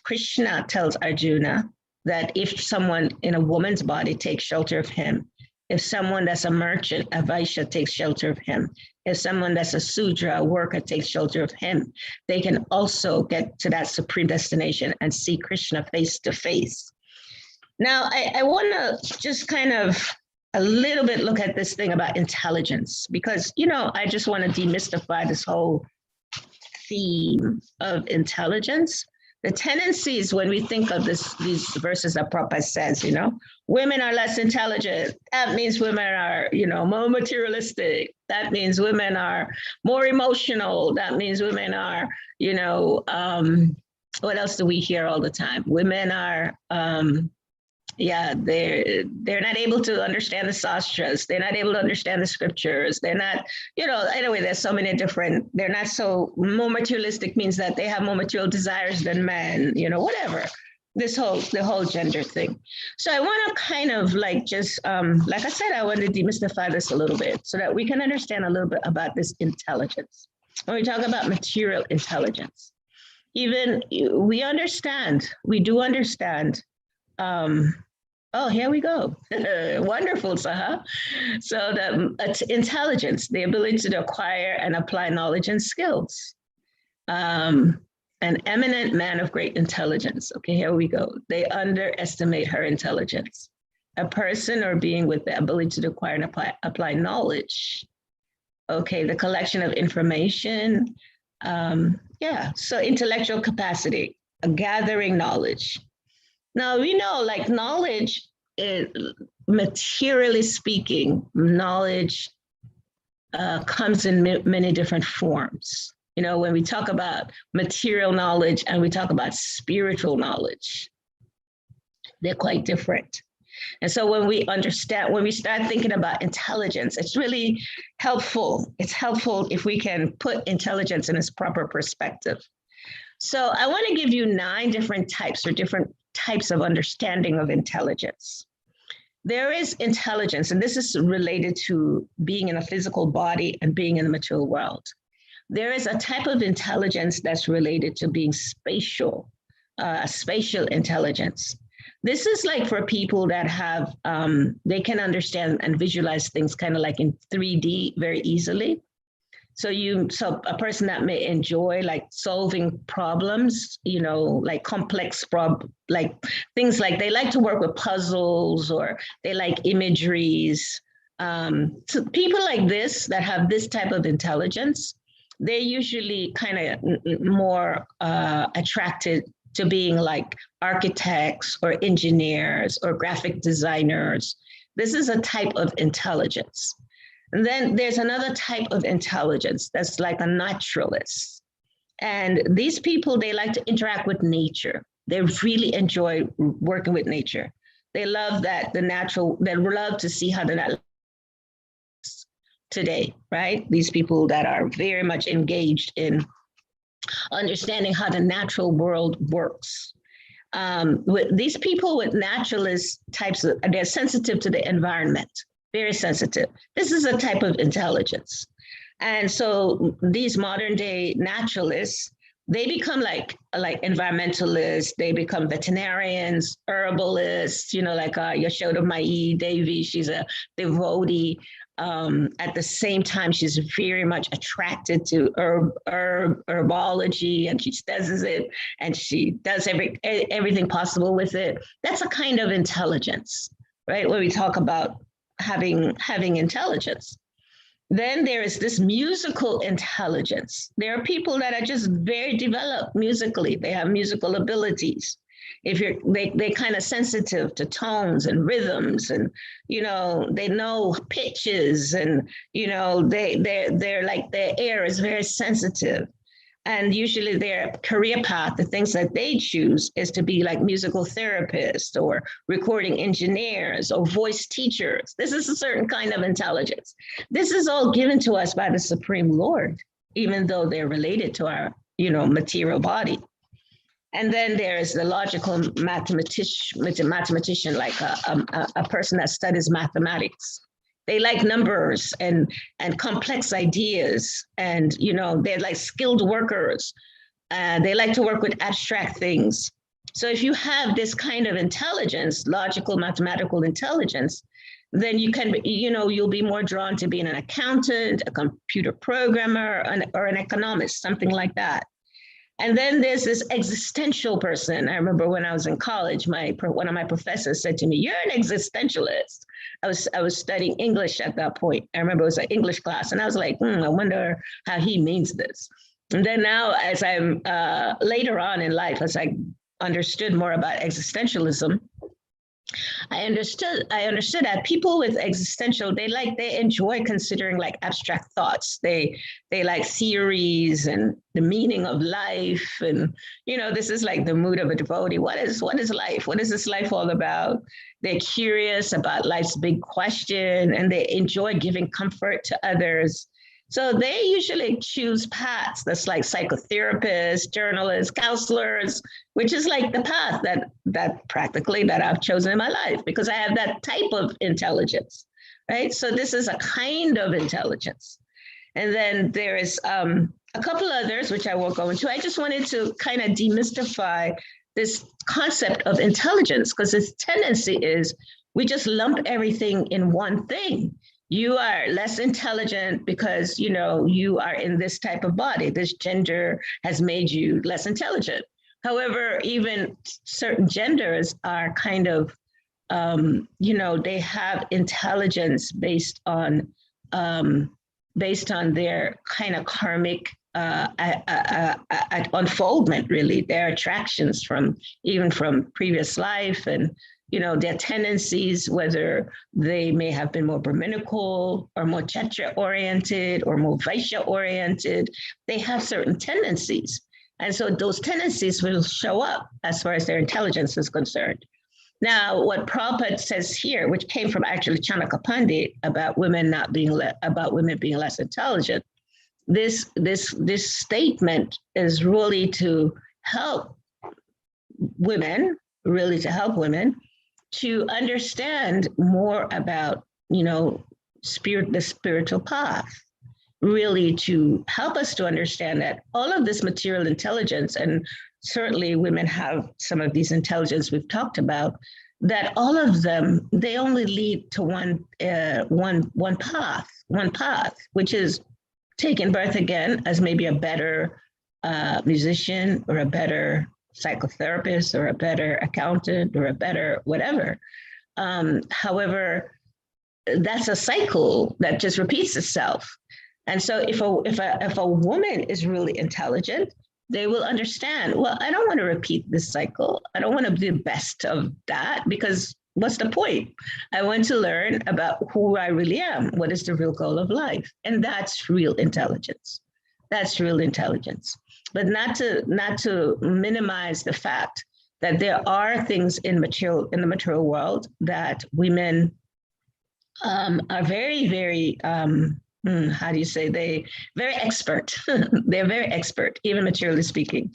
Krishna tells Arjuna that if someone in a woman's body takes shelter of him, if someone that's a merchant, a Vaishya, takes shelter of him, if someone that's a Sudra, a worker, takes shelter of him, they can also get to that supreme destination and see Krishna face to face. Now, I want to just kind of a little bit look at this thing about intelligence, because, I just want to demystify this whole theme of intelligence. The tendencies when we think of these verses that Prabhupada says, women are less intelligent. That means women are, more materialistic. That means women are more emotional. That means women are, what else do we hear all the time? Women are, they're not able to understand the sastras. They're not able to understand the scriptures. They're not, anyway, there's so many different, they're not so, more materialistic means that they have more material desires than men, whatever. the whole gender thing. So I want to kind of like just, like I said, I want to demystify this a little bit so that we can understand a little bit about this intelligence. When we talk about material intelligence, even we do understand. Oh, here we go. Wonderful, Saha. So the intelligence, the ability to acquire and apply knowledge and skills. An eminent man of great intelligence. Okay, here we go. They underestimate her intelligence. A person or being with the ability to acquire and apply knowledge. Okay, the collection of information. Yeah, so intellectual capacity, gathering knowledge. Now, we know like knowledge, materially speaking, knowledge comes in many different forms. You know, when we talk about material knowledge and we talk about spiritual knowledge, they're quite different. And so when we start thinking about intelligence, it's really helpful. It's helpful if we can put intelligence in its proper perspective. So I want to give you 9 different types or different types of understanding of intelligence. There is intelligence, and this is related to being in a physical body and being in the material world. There is a type of intelligence that's related to being spatial intelligence. This is like for people that have, they can understand and visualize things kind of like in 3D very easily. So a person that may enjoy like solving problems, you know, like complex like things like they like to work with puzzles or they like imageries. So people like this that have this type of intelligence, they're usually kind of more attracted to being like architects or engineers or graphic designers. This is a type of intelligence. And then there's another type of intelligence that's like a naturalist. And these people, they like to interact with nature. They really enjoy working with nature. They love that they love to see how the natural today, right? These people that are very much engaged in understanding how the natural world works. With these people with naturalist types, they're sensitive to the environment, very sensitive. This is a type of intelligence. And so these modern day naturalists, they become like environmentalists, they become veterinarians, herbalists, you know, like Yashoda Mai Devi, she's a devotee. At the same time, she's very much attracted to herbology, and she studies it, and she does everything possible with it. That's a kind of intelligence, right? When we talk about having intelligence. Then there is this musical intelligence. There are people that are just very developed musically. They have musical abilities. They kind of sensitive to tones and rhythms, and you know they know pitches, and you know they're like their ear is very sensitive. And usually their career path, the things that they choose is to be like musical therapists or recording engineers or voice teachers. This is a certain kind of intelligence. This is all given to us by the Supreme Lord, even though they're related to our, you know, material body. And then there is the logical mathematician, like a person that studies mathematics. They like numbers and complex ideas, and you know they're like skilled workers. They like to work with abstract things. So if you have this kind of intelligence, logical mathematical intelligence, then you can, you know, you'll be more drawn to being an accountant, a computer programmer, or an economist, something like that. And then there's this existential person. I remember when I was in college, one of my professors said to me, "You're an existentialist." I was studying English at that point. I remember it was an English class, and I was like, I wonder how he means this. And then now, as I'm later on in life, as I understood more about existentialism, I understood that people with existential, they enjoy considering like abstract thoughts. They like theories and the meaning of life. And, you know, this is like the mood of a devotee. What is life? What is this life all about? They're curious about life's big question, and they enjoy giving comfort to others. So they usually choose paths that's like psychotherapists, journalists, counselors, which is like the path that practically that I've chosen in my life because I have that type of intelligence, right? So this is a kind of intelligence. And then there is a couple others, which I won't go into. I just wanted to kind of demystify this concept of intelligence because its tendency is we just lump everything in one thing. You are less intelligent because, you know, you are in this type of body. This gender has made you less intelligent. However, even certain genders are kind of, you know, they have intelligence based on their kind of karmic unfoldment, really, their attractions from even from previous life and, you know, their tendencies, whether they may have been more Brahminical or more Kshatriya oriented or more Vaishya oriented, they have certain tendencies. And so those tendencies will show up as far as their intelligence is concerned. Now, what Prabhupada says here, which came from actually Chanaka Pandit about women not being about women being less intelligent, this statement is really to help women, to understand more about, you know, the spiritual path, really to help us to understand that all of this material intelligence, and certainly women have some of these intelligence we've talked about, that all of them, they only lead to one path, which is taking birth again as maybe a better musician or a better psychotherapist or a better accountant or a better whatever. However, that's a cycle that just repeats itself. And so if a woman is really intelligent, they will understand, well, I don't want to repeat this cycle. I don't want to be the best of that because what's the point? I want to learn about who I really am. What is the real goal of life? And that's real intelligence. That's real intelligence. But not to minimize the fact that there are things in the material world that women are very, very, how do you say, very expert. They're very expert, even materially speaking,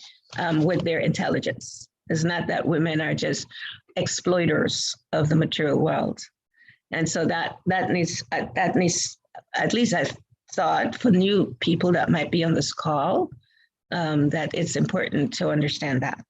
with their intelligence. It's not that women are just exploiters of the material world. And so that needs, at least I thought for new people that might be on this call, that it's important to understand that.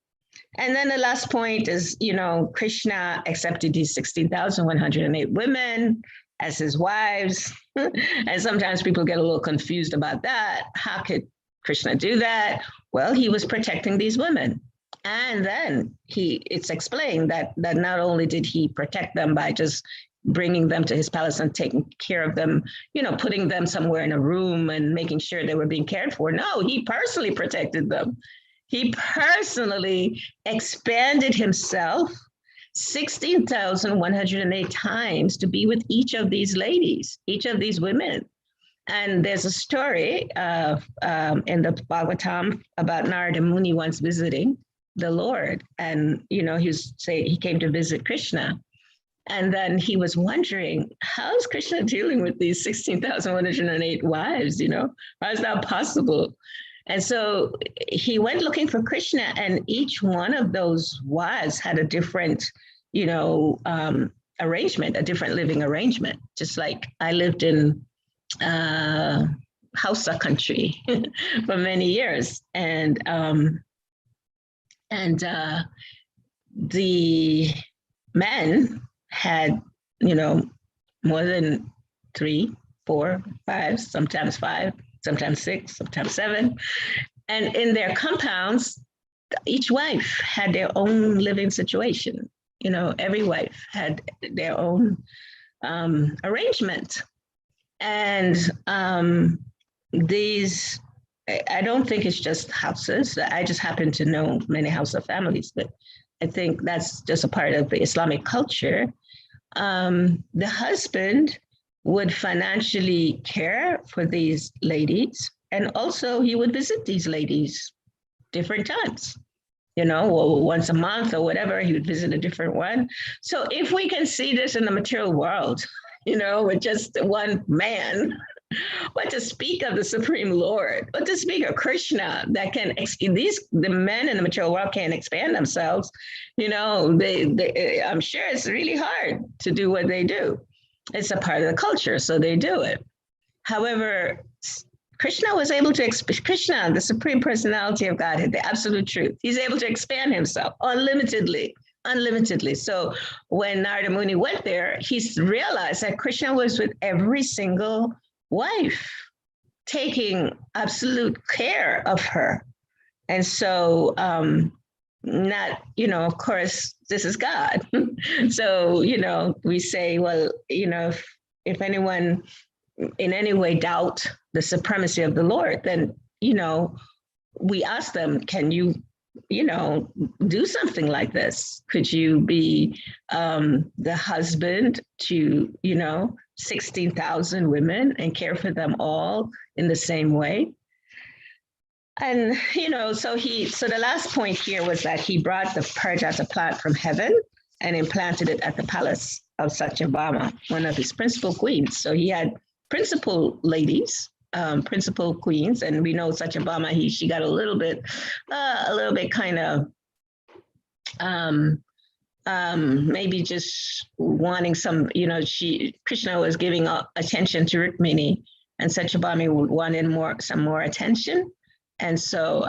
And then the last point is, you know, Krishna accepted these 16,108 women as his wives. And sometimes people get a little confused about that. How could Krishna do that? Well, he was protecting these women. And then it's explained that not only did he protect them by just bringing them to his palace and taking care of them, you know, putting them somewhere in a room and making sure they were being cared for. No, he personally protected them. He personally expanded himself 16,108 times to be with each of these ladies, each of these women. And there's a story in the Bhagavatam about Narada Muni once visiting the Lord. And, you know, he came to visit Krishna. And then he was wondering, how is Krishna dealing with these 16,108 wives? You know, how is that possible? And so he went looking for Krishna, and each one of those wives had a different, you know, arrangement, a different living arrangement. Just like I lived in Hausa country for many years, and the men had, you know, more than 3, 4, 5, sometimes 5, sometimes 6, sometimes 7. And in their compounds, each wife had their own living situation. You know, every wife had their own arrangement. And these, I don't think it's just houses. I just happen to know many Hausa families, but I think that's just a part of the Islamic culture. The husband would financially care for these ladies, and also he would visit these ladies different times, you know, once a month or whatever, he would visit a different one. So if we can see this in the material world, you know, with just one man, What to speak of the Supreme Lord? What to speak of Krishna that can the men in the material world can't expand themselves? I'm sure it's really hard to do what they do. It's a part of the culture, so they do it. However, Krishna was able to Krishna, the Supreme Personality of Godhead, the absolute truth. He's able to expand himself unlimitedly. So when Narada Muni went there, he realized that Krishna was with every single wife, taking absolute care of her. And so, of course, this is God. So, we say, well, if anyone in any way doubt the supremacy of the Lord, then, we ask them, can you, do something like this? Could you be the husband to, 16,000 women and care for them all in the same way? And, so the last point here was that he brought the Parijata plant from heaven and implanted it at the palace of Satyabhama, one of his principal queens. So he had principal ladies, principal queens, and we know Satyabhama, she got a little bit kind of maybe just wanting some, Krishna was giving attention to Rukmini, and Satyabhama wanted some more attention. And so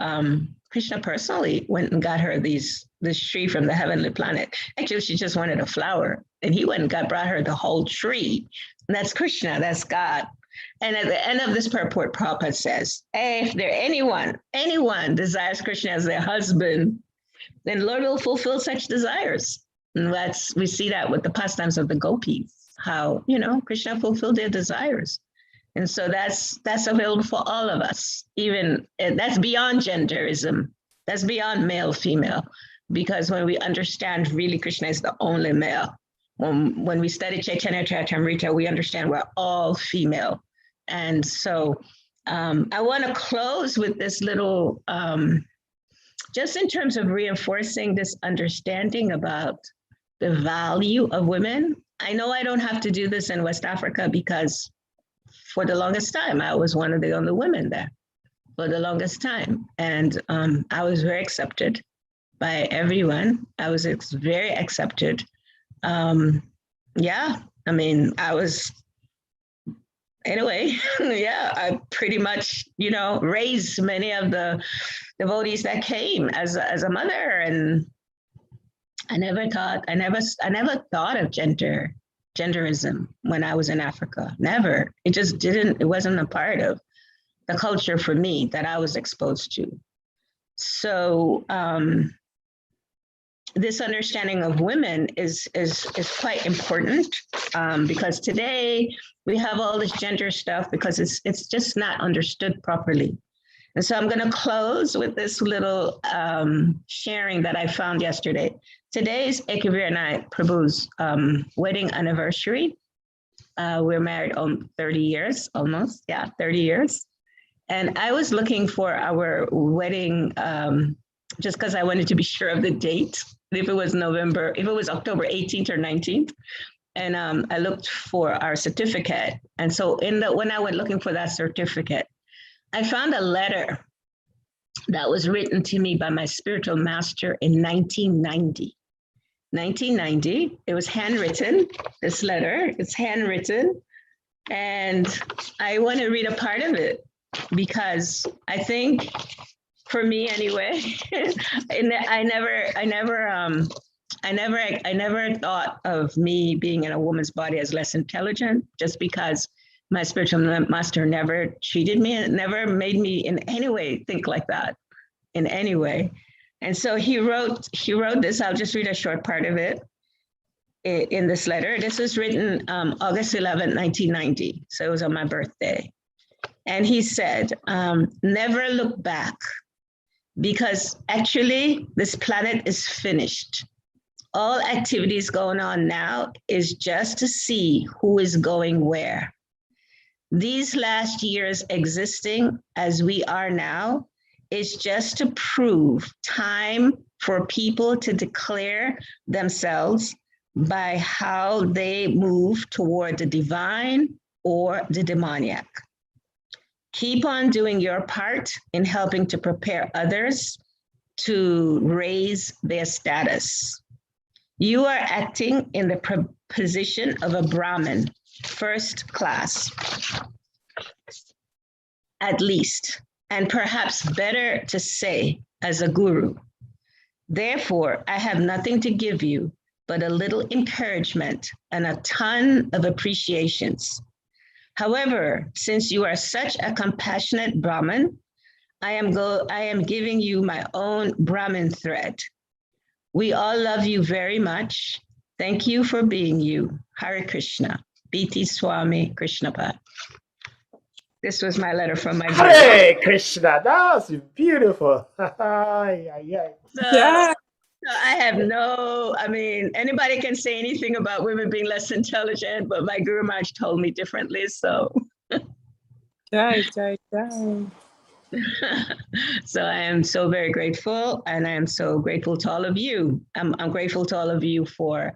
Krishna personally went and got her this tree from the heavenly planet. Actually, she just wanted a flower, and he went and brought her the whole tree. And that's Krishna, that's God. And at the end of this purport, Prabhupada says, hey, if there anyone desires Krishna as their husband, then Lord will fulfill such desires. And we see that with the pastimes of the gopis, how, Krishna fulfilled their desires. And so that's available for all of us. Even that's beyond genderism. That's beyond male, female, because when we understand really Krishna is the only male. When we study Chaitanya Charitamrita, we understand we're all female. And so I want to close with this little, just in terms of reinforcing this understanding about the value of women. I know I don't have to do this in West Africa because for the longest time, I was one of the only women there for the longest time. And I was very accepted by everyone. I was very accepted. I pretty much, raised many of the devotees that came as a mother. And I never thought of genderism when I was in Africa. Never. It wasn't a part of the culture for me that I was exposed to. So this understanding of women is quite important because today we have all this gender stuff because it's just not understood properly. And so I'm going to close with this little sharing that I found yesterday. Today is Ekavir and I, Prabhu's wedding anniversary. We're married 30 years, almost. Yeah, 30 years. And I was looking for our wedding just because I wanted to be sure of the date, if it was October 18th or 19th. And I looked for our certificate. And so when I went looking for that certificate, I found a letter that was written to me by my spiritual master in 1990. 1990, it was handwritten, this letter, it's handwritten. And I want to read a part of it because I think, for me anyway, I never thought of me being in a woman's body as less intelligent, just because my spiritual master never treated me, never made me in any way think like that, in any way. And so he wrote this. I'll just read a short part of it in this letter. This was written August 11, 1990. So it was on my birthday. And he said, never look back, because actually this planet is finished. All activities going on now is just to see who is going where. These last years existing as we are now is just to prove time for people to declare themselves by how they move toward the divine or the demoniac. Keep on doing your part in helping to prepare others to raise their status. You are acting in the position of a Brahmin, first class, at least, and perhaps better to say as a guru. Therefore, I have nothing to give you but a little encouragement and a ton of appreciations. However, since you are such a compassionate Brahmin, I am giving you my own Brahmin thread. We all love you very much. Thank you for being you. Hare Krishna. B.T. Swami Krishnapad. This was my letter from my guru. Hare Krishna, that's beautiful. So I have anybody can say anything about women being less intelligent, but my Guru Maharaj told me differently, so. Right. So I am so very grateful, and I am so grateful to all of you. I'm grateful to all of you for,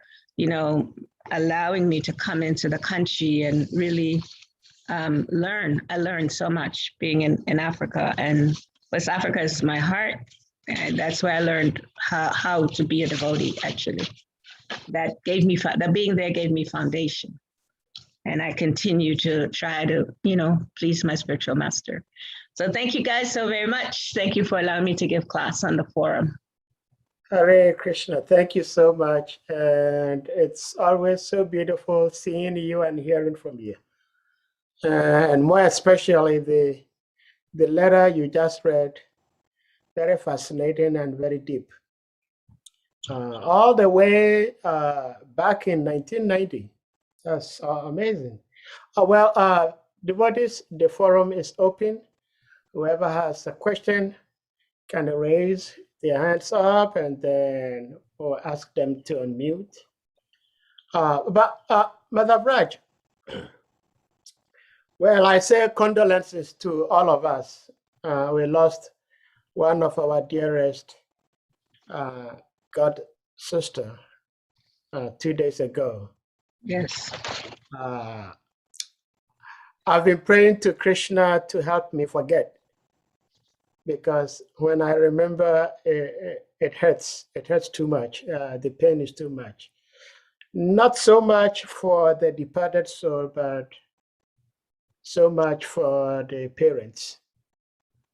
allowing me to come into the country and really learn. I learned so much being in Africa, and West Africa is my heart. And that's where I learned how to be a devotee, actually. That being there gave me foundation. And I continue to try to, please my spiritual master. So thank you guys so very much. Thank you for allowing me to give class on the forum. Hare Krishna, thank you so much. And it's always so beautiful seeing you and hearing from you. And more especially the letter you just read. Very fascinating and very deep. All the way back in 1990. That's amazing. Devotees, the forum is open. Whoever has a question can raise their hands up and then or ask them to unmute. Mother Vraj, well, I say condolences to all of us. We lost one of our dearest God sister 2 days ago. Yes. I've been praying to Krishna to help me forget, because when I remember, it hurts. It hurts too much. The pain is too much. Not so much for the departed soul, but so much for the parents.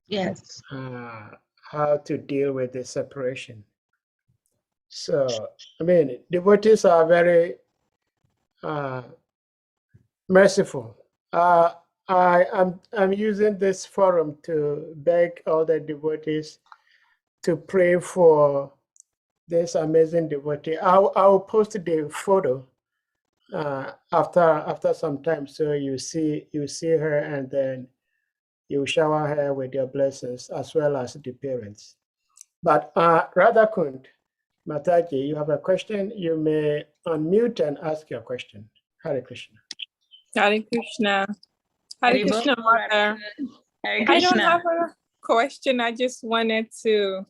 Yes. How to deal with the separation. So, devotees are very merciful. I'm using this forum to beg all the devotees to pray for this amazing devotee. I'll post the photo after some time, so you see her, and then you shower her with your blessings, as well as the parents. But Radhakund Mataji, you have a question. You may unmute and ask your question. Hare Krishna. Hare Krishna. Hare Krishna, Mother. Hare Krishna. I don't have a question. I just wanted to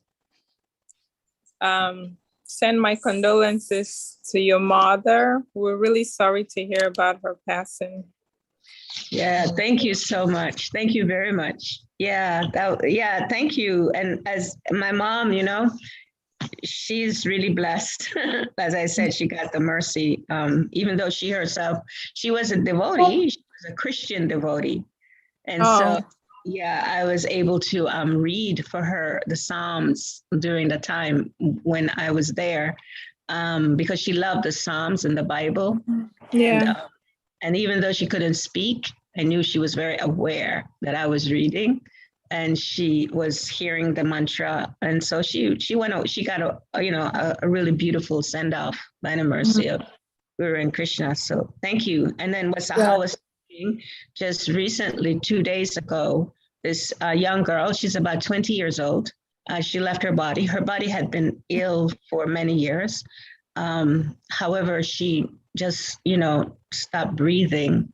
send my condolences to your mother. We're really sorry to hear about her passing. Yeah, thank you so much. Thank you very much. Yeah, thank you. And as my mom, she's really blessed. As I said, she got the mercy, even though she herself, she was a devotee, she was a Christian devotee. And so, I was able to read for her the Psalms during the time when I was there, because she loved the Psalms and the Bible. Yeah. And even though she couldn't speak, I knew she was very aware that I was reading, and she was hearing the mantra. And so she got a really beautiful send off by the mercy of Guru and Krishna. So thank you. And then what Sahal was saying, just recently, 2 days ago, this young girl, she's about 20 years old. She left her body. Her body had been ill for many years. However, she just, stopped breathing.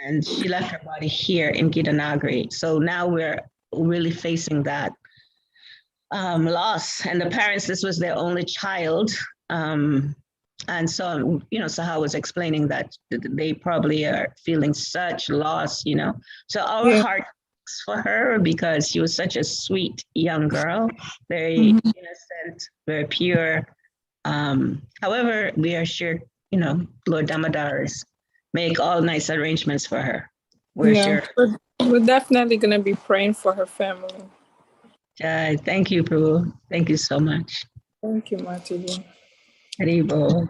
And she left her body here in Gitanagari. So now we're really facing that loss. And the parents, this was their only child. And so, Sahar was explaining that they probably are feeling such loss, So our heart aches for her because she was such a sweet young girl, very innocent, very pure. However, we are sure, Lord Damodar's make all nice arrangements for her. We're sure. We're definitely going to be praying for her family. Thank you, Prabhu. Thank you so much. Thank you, Mataji. Haribo.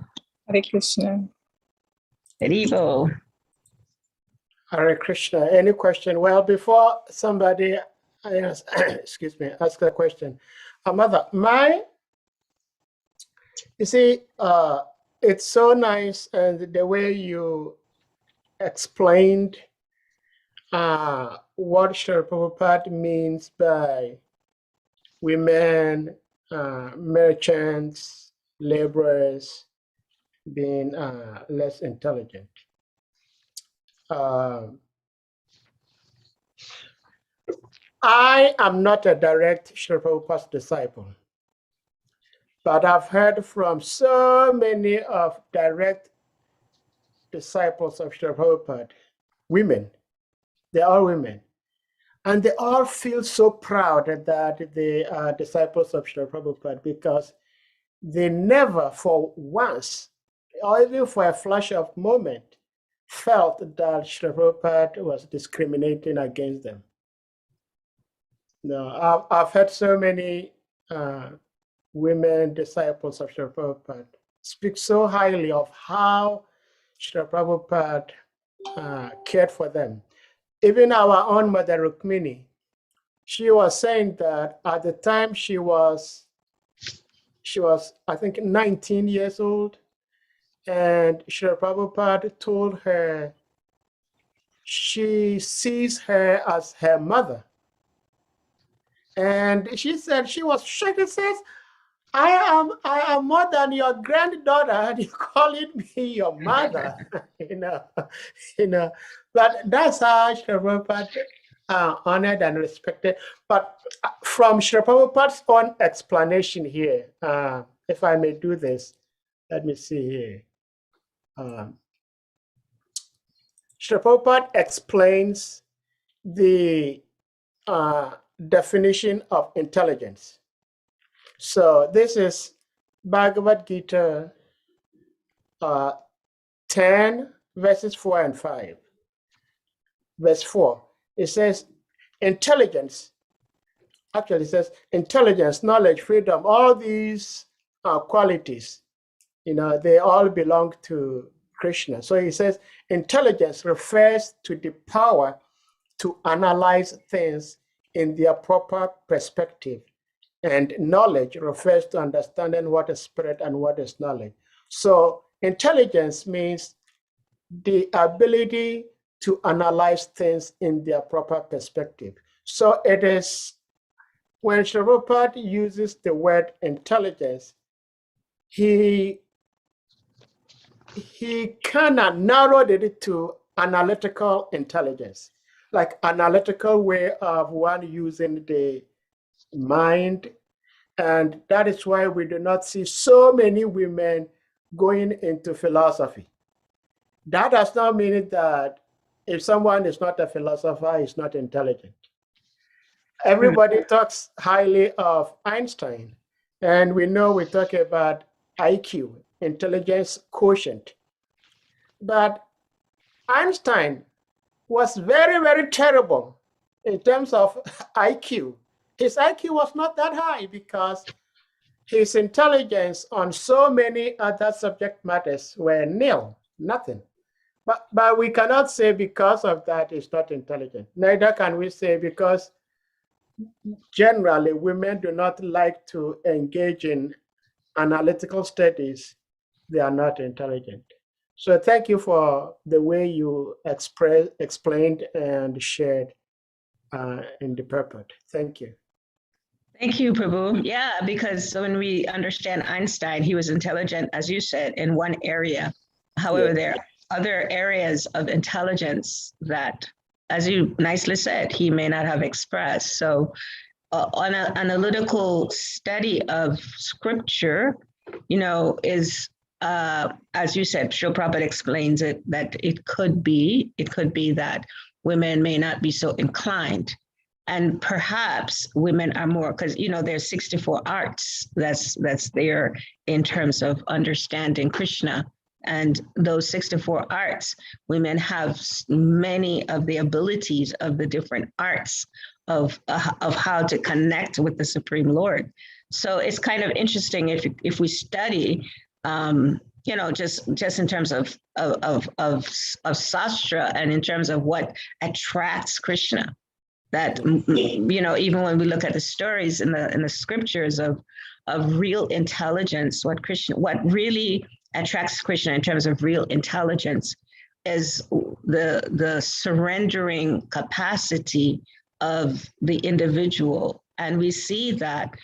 Hare Krishna. Haribo. Hare Krishna. Any question? Well, before somebody excuse me, ask a question. Mother, you see, it's so nice, and the way you explained what Srila Prabhupada means by women, merchants, laborers being less intelligent. I am not a direct Srila Prabhupada's disciple, but I've heard from so many of direct disciples of Srila Prabhupada, women. They're all women. And they all feel so proud that they are disciples of Srila Prabhupada because they never for once, or even for a flash of moment, felt that Srila Prabhupada was discriminating against them. No, I've heard so many women disciples of Srila Prabhupada speak so highly of how Srila Prabhupada cared for them. Even our own Mother Rukmini, she was saying that at the time she was, I think, 19 years old, and Srila Prabhupada told her she sees her as her mother. And she said she was shocked. She says, I am more than your granddaughter, and you're calling me your mother. But that's how Srila Prabhupada honored and respected. But from Srila Prabhupada's own explanation here, if I may do this, let me see here. Srila Prabhupada explains the definition of intelligence. So this is Bhagavad Gita 10, verses 4 and 5. Verse 4, it says, intelligence, actually it says, intelligence, knowledge, freedom, all these qualities, they all belong to Krishna. So he says, intelligence refers to the power to analyze things in their proper perspective. And knowledge refers to understanding what is spirit and what is knowledge. So intelligence means the ability to analyze things in their proper perspective. So it is, when Srila Prabhupada uses the word intelligence, he kind of narrowed it to analytical intelligence, like analytical way of one using the mind. And that is why we do not see so many women going into philosophy. That does not mean that if someone is not a philosopher, he's not intelligent. Everybody talks highly of Einstein, and we know we talk about IQ, intelligence quotient. But Einstein was very, very terrible in terms of IQ. His IQ was not that high because his intelligence on so many other subject matters were nil, nothing. But we cannot say because of that he's not intelligent. Neither can we say because generally women do not like to engage in analytical studies, they are not intelligent. So thank you for the way you explained and shared in the purport. Thank you. Thank you, Prabhu. Yeah, because when we understand Einstein, he was intelligent, as you said, in one area. However, there are other areas of intelligence that, as you nicely said, he may not have expressed. So on an analytical study of scripture, is as you said, Srila Prabhupada explains it, that it could be that women may not be so inclined. And perhaps women are more, because there's 64 arts that's there in terms of understanding Krishna. And those 64 arts, women have many of the abilities of the different arts of how to connect with the Supreme Lord. So it's kind of interesting if we study, just in terms of sastra and in terms of what attracts Krishna. That even when we look at the stories in the scriptures of real intelligence, what really attracts Krishna in terms of real intelligence is the surrendering capacity of the individual. And we see that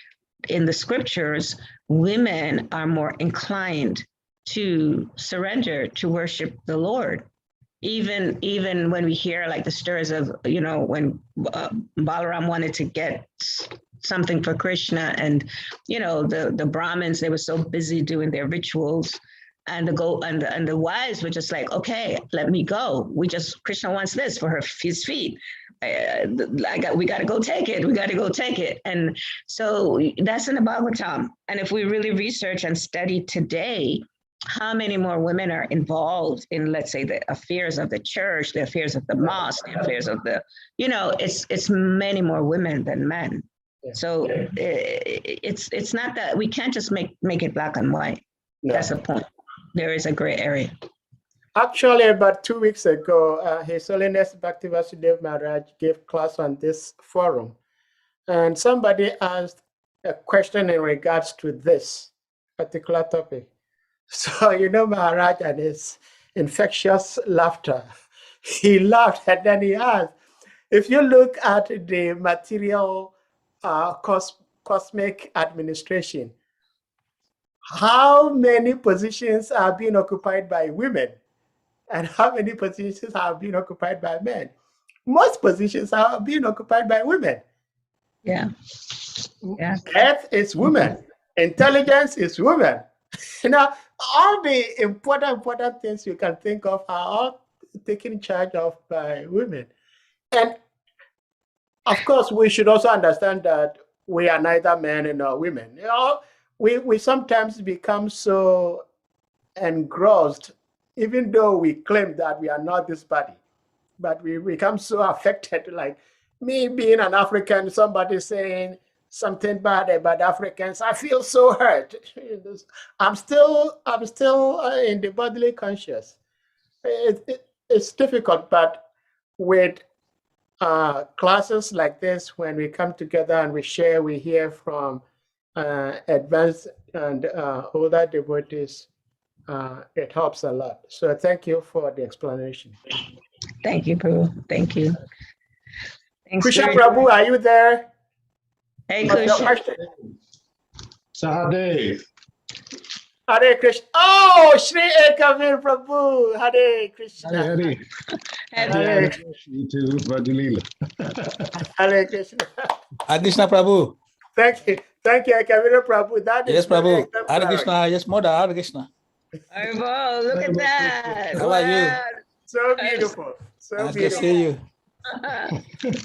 in the scriptures, women are more inclined to surrender, to worship the Lord. Even when we hear like the stories of, when Balaram wanted to get something for Krishna, and, the Brahmins, they were so busy doing their rituals, and the wives were just like, okay, let me go. Krishna wants this for his feet. We got to go take it. We got to go take it. And so that's in the Bhagavatam. And if we really research and study today, how many more women are involved in, let's say, the affairs of the church, the affairs of the mosque, the affairs of the, it's many more women than men. Yeah. So it's not that we can't just make it black and white. No. That's the point. There is a gray area. Actually, about 2 weeks ago, His Holiness Bhaktivinoda Maharaj gave class on this forum, and somebody asked a question in regards to this particular topic. So, Maharaj and his infectious laughter, he laughed and then he asked, if you look at the material cosmic administration, how many positions are being occupied by women and how many positions are being occupied by men? Most positions are being occupied by women. Yeah. Earth is women. Intelligence is women. All the important things you can think of are all taken charge of by women. And of course, we should also understand that we are neither men nor women. We sometimes become so engrossed, even though we claim that we are not this body, but we become so affected, like me being an African, somebody saying something bad about Africans, I feel so hurt. I'm still in the bodily conscious. It's difficult, but with classes like this, when we come together and we share, we hear from advanced and older devotees, it helps a lot. So thank you for the explanation. Thank you, Prabhu. Thank you. Kusha Prabhu, are you there? Hey, Kusha. Sahadeh. Hare Krishna. Oh, Shri Ekavir Prabhu. Hare Krishna. Hare. Hare to Lila. Hare Krishna. Hare Krishna Prabhu. Thank you, Ekavir Prabhu. That yes, is Prabhu. Hare Krishna. Yes, Mother. Hare Krishna. Oh, look at that. How are you? So beautiful. So nice beautiful. to see you.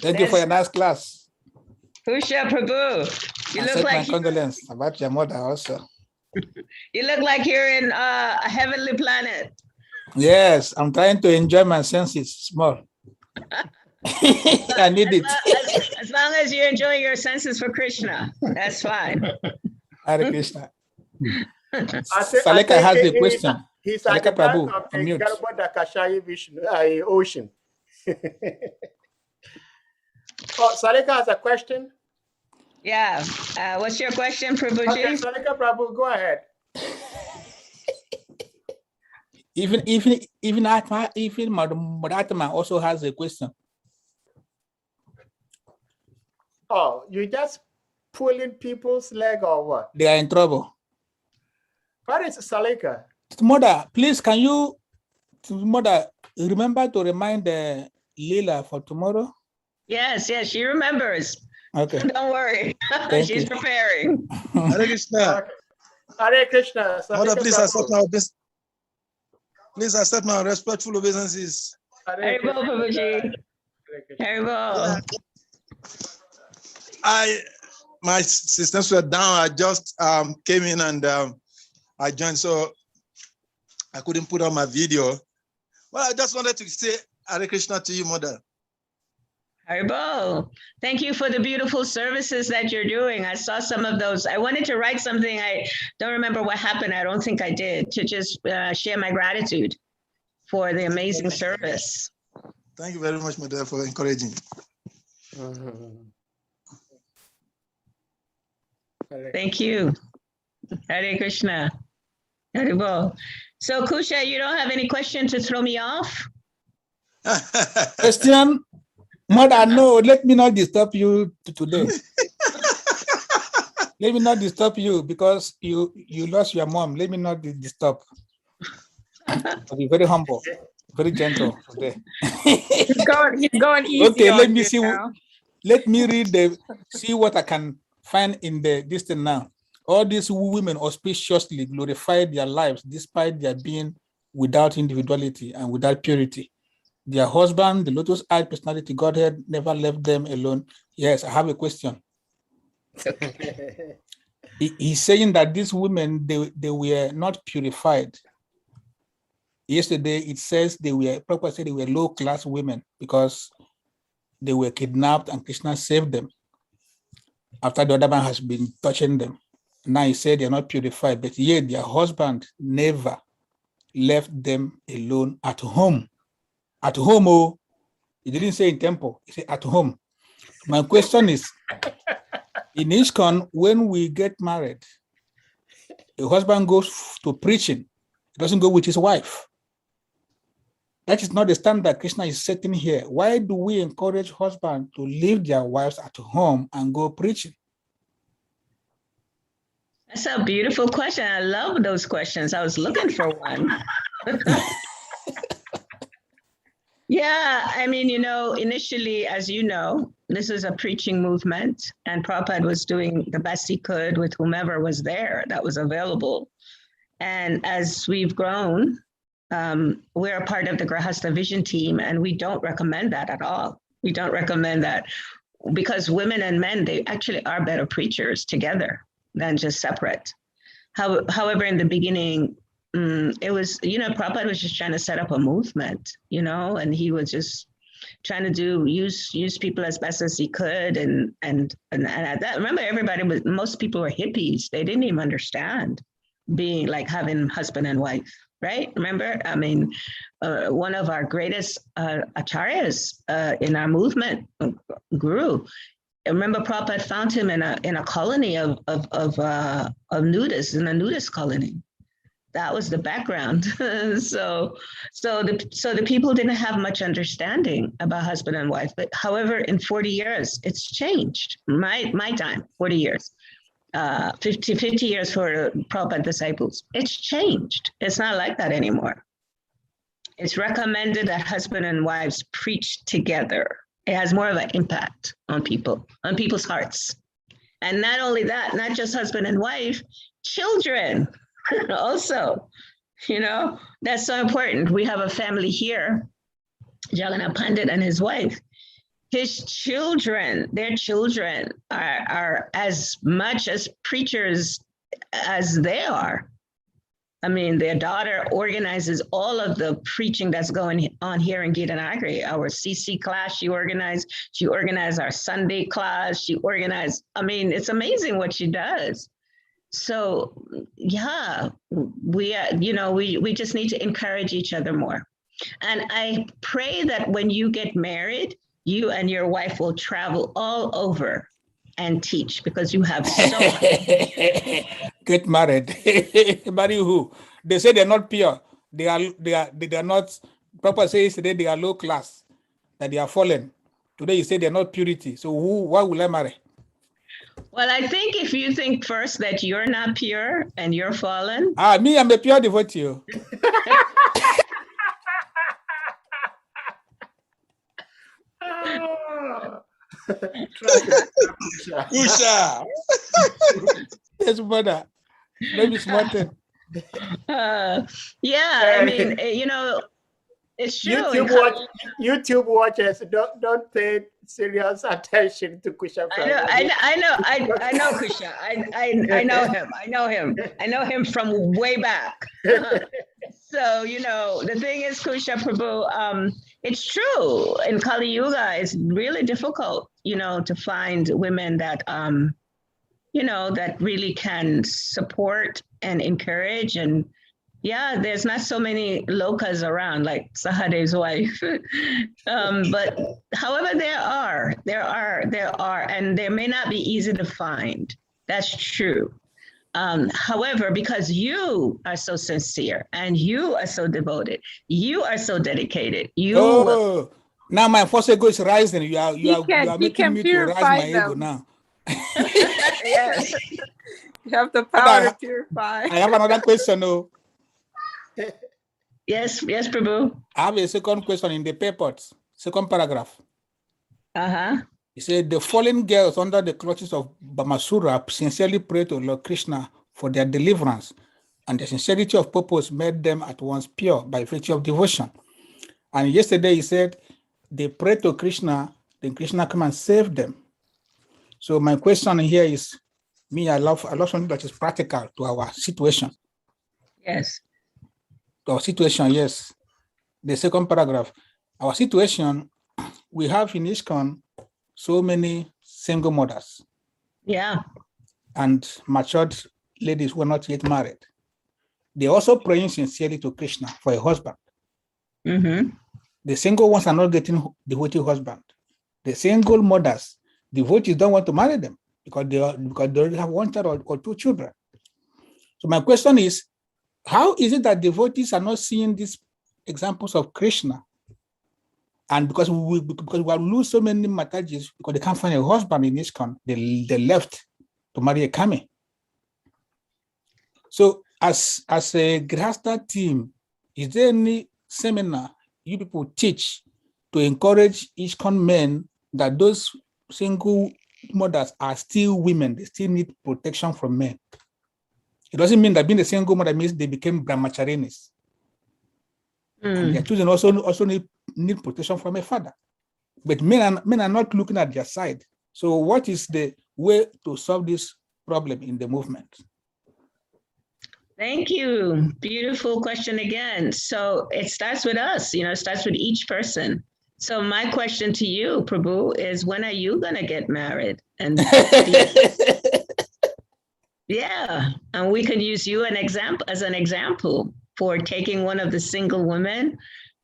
Thank you for your nice class. Kusha Prabhu. You look like my condolence about your mother also. You look like you're in a heavenly planet. Yes, I'm trying to enjoy my senses small. I need it. As long as you're enjoying your senses for Krishna, that's fine. Hare Krishna. Saleka has a question. He's Saleka at the Prabhu, back of the unmute. Garbhodakashayi ocean. Oh, Saleka has a question. Yeah. What's your question, Prabhuji? Okay, Saleka Prabhu, go ahead. Even Madhatma also has a question. Oh, you just pulling people's leg or what? They are in trouble. What is Saleka? Mother, please, can you, Mother, remember to remind Lila for tomorrow? Yes, she remembers. Okay. Don't worry. She's you. preparing. Hare Krishna. Hare Krishna. Mother, please accept my please accept my respectful obeisances. Hare Haribol, Krishna. Prabhuji. Haribol. My systems were down. I just came in and I joined, so I couldn't put on my video. Well, I just wanted to say Hare Krishna to you, Mother. Haribol. Thank you for the beautiful services that you're doing. I saw some of those. I wanted to write something. I don't remember what happened. I don't think I did, to just share my gratitude for the amazing service. Thank you very much, Mother, for encouraging. Thank you. Hare Krishna. Haribol. So Kusha, you don't have any question to throw me off? Question? Mother, no, let me not disturb you today. Let me not disturb you because you lost your mom. Let me not disturb. I'll be very humble, very gentle today. He's going easy. Okay, let on me you see. now. Let me read see what I can find in the distance now. All these women auspiciously glorified their lives despite their being without individuality and without purity. Their husband, the lotus-eyed personality Godhead, never left them alone. Yes, I have a question. He's saying that these women, they were not purified. Yesterday, it says they were low-class women because they were kidnapped and Krishna saved them after the other man has been touching them. Now he said they're not purified, but yet their husband never left them alone at home. At home, oh, he didn't say in temple, he said at home. My question is, in ISKCON, when we get married, the husband goes to preaching, he doesn't go with his wife. That is not the standard Krishna is setting here. Why do we encourage husbands to leave their wives at home and go preaching? That's a beautiful question. I love those questions. I was looking for one. Yeah, I mean, initially, as you know, this is a preaching movement, and Prabhupada was doing the best he could with whomever was there that was available. And as we've grown, we're a part of the Grahastha Vision team, and we don't recommend that at all. We don't recommend that because women and men, they actually are better preachers together than just separate. However, in the beginning, it was, Prabhupada was just trying to set up a movement, and he was just trying to use people as best as he could. And at that, remember, most people were hippies. They didn't even understand being like having husband and wife, right? Remember, I mean, one of our greatest acharyas in our movement, Guru, I remember Prabhupada found him in a colony of nudists, in a nudist colony. That was the background. So the people didn't have much understanding about husband and wife. But however, in 40 years, it's changed. My time, 40 years, 50 years for Prabhupada disciples. It's changed. It's not like that anymore. It's recommended that husband and wives preach together. It has more of an impact on people, on people's hearts. And not only that, not just husband and wife, children also, that's so important. We have a family here, Jagannath Pandit and his wife. His children, their children are as much as preachers as they are. I mean, their daughter organizes all of the preaching that's going on here in Gitanagari. Our CC class, she organized our Sunday class, it's amazing what she does. So yeah, we just need to encourage each other more. And I pray that when you get married, you and your wife will travel all over and teach, because you have so much. Get married. Marry who? They say they're not pure. They are not. Papa says today they are low class, that they are fallen. Today you say they're not purity. So why will I marry? Well, I think if you think first that you're not pure and you're fallen. Me, I'm a pure devotee. Kusha. Yes, brother. Maybe it's wanted. Yeah, I mean, it's true. YouTube watchers don't pay serious attention to Kusha. I know Kusha. I know him. I know him from way back. So, the thing is, Kusha Prabhu, it's true. In Kali Yuga, it's really difficult, to find women that, that really can support and encourage. And yeah, there's not so many lokas around like Sahadev's wife. But however, there are, and they may not be easy to find. That's true. However, because you are so sincere and you are so devoted, you are so dedicated. Now my first ego is rising. You are making me to rise my ego now. Yes. You have the power to purify. I have another question. Yes, Prabhu. I have a second question in the papers, second paragraph. He said, the fallen girls under the clutches of Bamasura sincerely prayed to Lord Krishna for their deliverance, and the sincerity of purpose made them at once pure by virtue of devotion. And yesterday he said, they prayed to Krishna, then Krishna come and save them. So my question here is, I love something that is practical to our situation. Yes. To our situation, yes. The second paragraph. Our situation, we have in ISKCON so many single mothers. Yeah. And matured ladies who are not yet married. They're also praying sincerely to Krishna for a husband. Mm-hmm. The single ones are not getting devoted husband. The single mothers, devotees don't want to marry them because they already have one child or two children. So my question is, how is it that devotees are not seeing these examples of Krishna? And because we lose so many Matajis because they can't find a husband in ISKCON, they left to marry a Kami. So as a Grihastha team, is there any seminar you people teach to encourage ISKCON men that those single mothers are still women, they still need protection from men? It doesn't mean that being a single mother means they became brahmacharinis. And their children also need protection from a father. But men are not looking at their side. So what is the way to solve this problem in the movement? Thank you. Beautiful question again. So it starts with us, it starts with each person. So my question to you, Prabhu, is when are you going to get married? And yeah, and we could use you as an example for taking one of the single women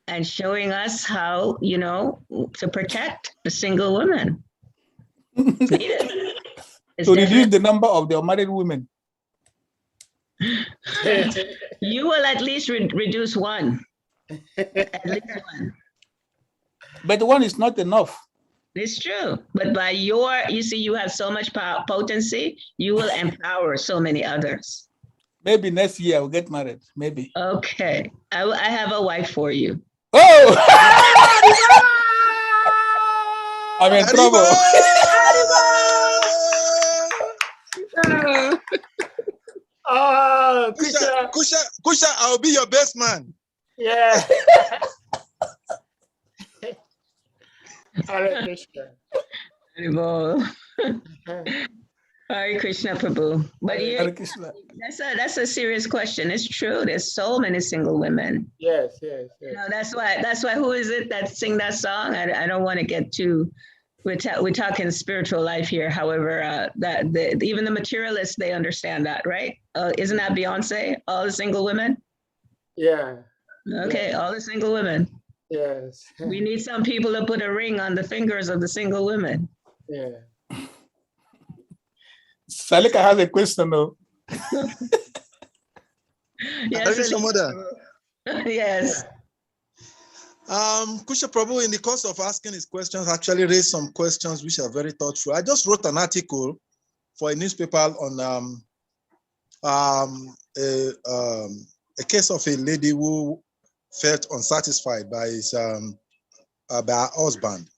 and showing us how, to protect the single women. To reduce the number of the unmarried women. You will at least reduce one. At least one. But one is not enough. It's true. But by you have so much potency, you will empower so many others. Maybe next year I'll get married. Maybe. Okay. I have a wife for you. Oh! I'm in trouble. Oh, Kusha, I'll be your best man. Yeah. Hare Krishna. Hare Krishna, Prabhu. But that's a serious question. It's true. There's so many single women. Yes. That's why. Who is it that sing that song? I don't want to get too. We're talking spiritual life here. However, even the materialists, they understand that, right? Isn't that Beyonce? All the single women. Yeah. Okay, all the single women. Yes. We need some people to put a ring on the fingers of the single women. Yeah. Salika has a question though. Yes. Yes. Kusha Prabhu, in the course of asking his questions, actually raised some questions which are very thoughtful. I just wrote an article for a newspaper on a case of a lady who felt unsatisfied by her husband.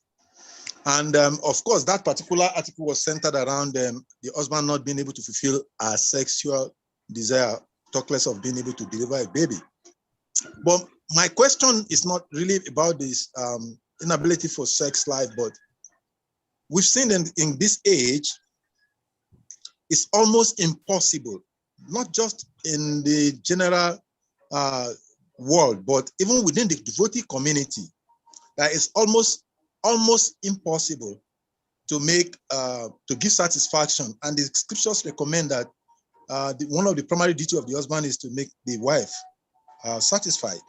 And of course, that particular article was centered around the husband not being able to fulfill her sexual desire, talk less of being able to deliver a baby. But my question is not really about this inability for sex life, but we've seen in this age, it's almost impossible, not just in the general world, but even within the devotee community, that it's almost impossible to make to give satisfaction. And the scriptures recommend that one of the primary duty of the husband is to make the wife satisfied.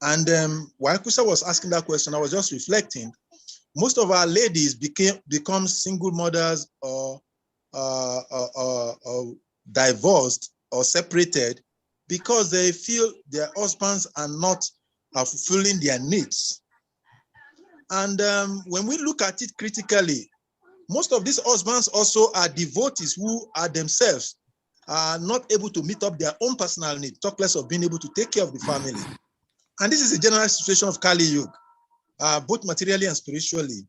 And while Krista was asking that question, I was just reflecting. Most of our ladies become single mothers or divorced or separated because they feel their husbands are not fulfilling their needs. And when we look at it critically, most of these husbands also are devotees who are themselves not able to meet up their own personal needs, talk less of being able to take care of the family. And this is a general situation of Kali Yuga, both materially and spiritually.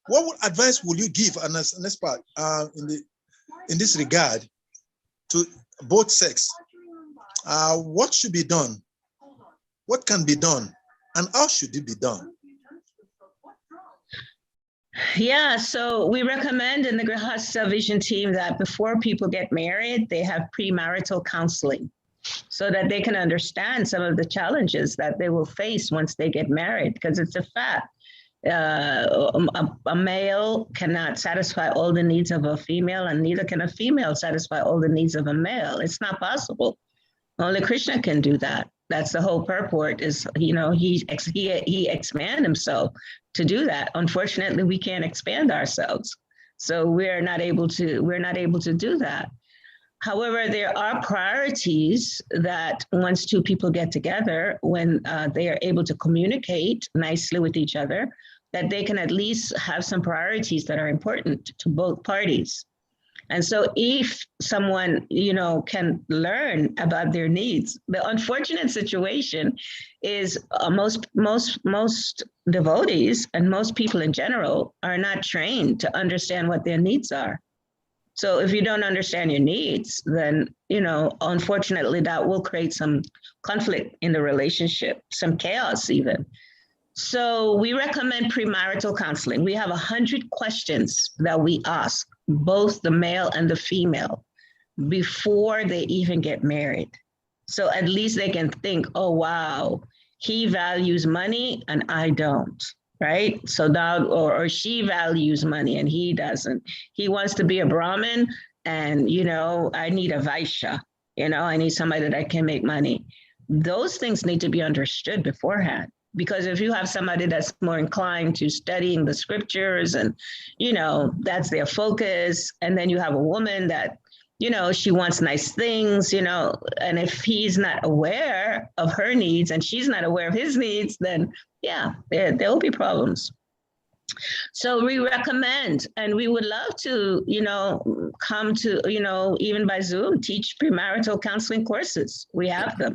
What advice will you give, and as an expert in this regard, to both sex? What should be done? What can be done? And how should it be done? Yeah, so we recommend in the Grihastha Vision team that before people get married, they have premarital counseling so that they can understand some of the challenges that they will face once they get married, because it's a fact. A male cannot satisfy all the needs of a female, and neither can a female satisfy all the needs of a male. It's not possible. Only Krishna can do that. That's the whole purport is, he expand himself to do that. Unfortunately, we can't expand ourselves. So we're not able to do that. However, there are priorities that once two people get together, when they are able to communicate nicely with each other, that they can at least have some priorities that are important to both parties. And so if someone, can learn about their needs, the unfortunate situation is most devotees and most people in general are not trained to understand what their needs are. So if you don't understand your needs, then, unfortunately, that will create some conflict in the relationship, some chaos even. So we recommend premarital counseling. We have 100 questions that we ask both the male and the female before they even get married. So at least they can think, oh, wow, he values money and I don't, right? So now, or she values money and he doesn't. He wants to be a Brahmin and, I need a Vaishya, I need somebody that can make money. Those things need to be understood beforehand. Because if you have somebody that's more inclined to studying the scriptures and, that's their focus, and then you have a woman that, she wants nice things, and if he's not aware of her needs and she's not aware of his needs, then there will be problems. So we recommend, and we would love to, come to, even by Zoom, teach premarital counseling courses. We have them.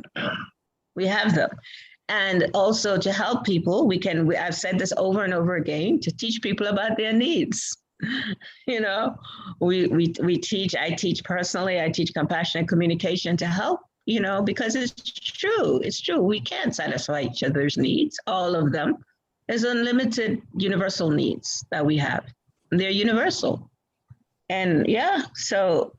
And also to help people, I've said this over and over again, to teach people about their needs. We teach, I teach personally, I teach compassionate communication to help, because it's true. We can't satisfy each other's needs, all of them. There's unlimited universal needs that we have. They're universal. And so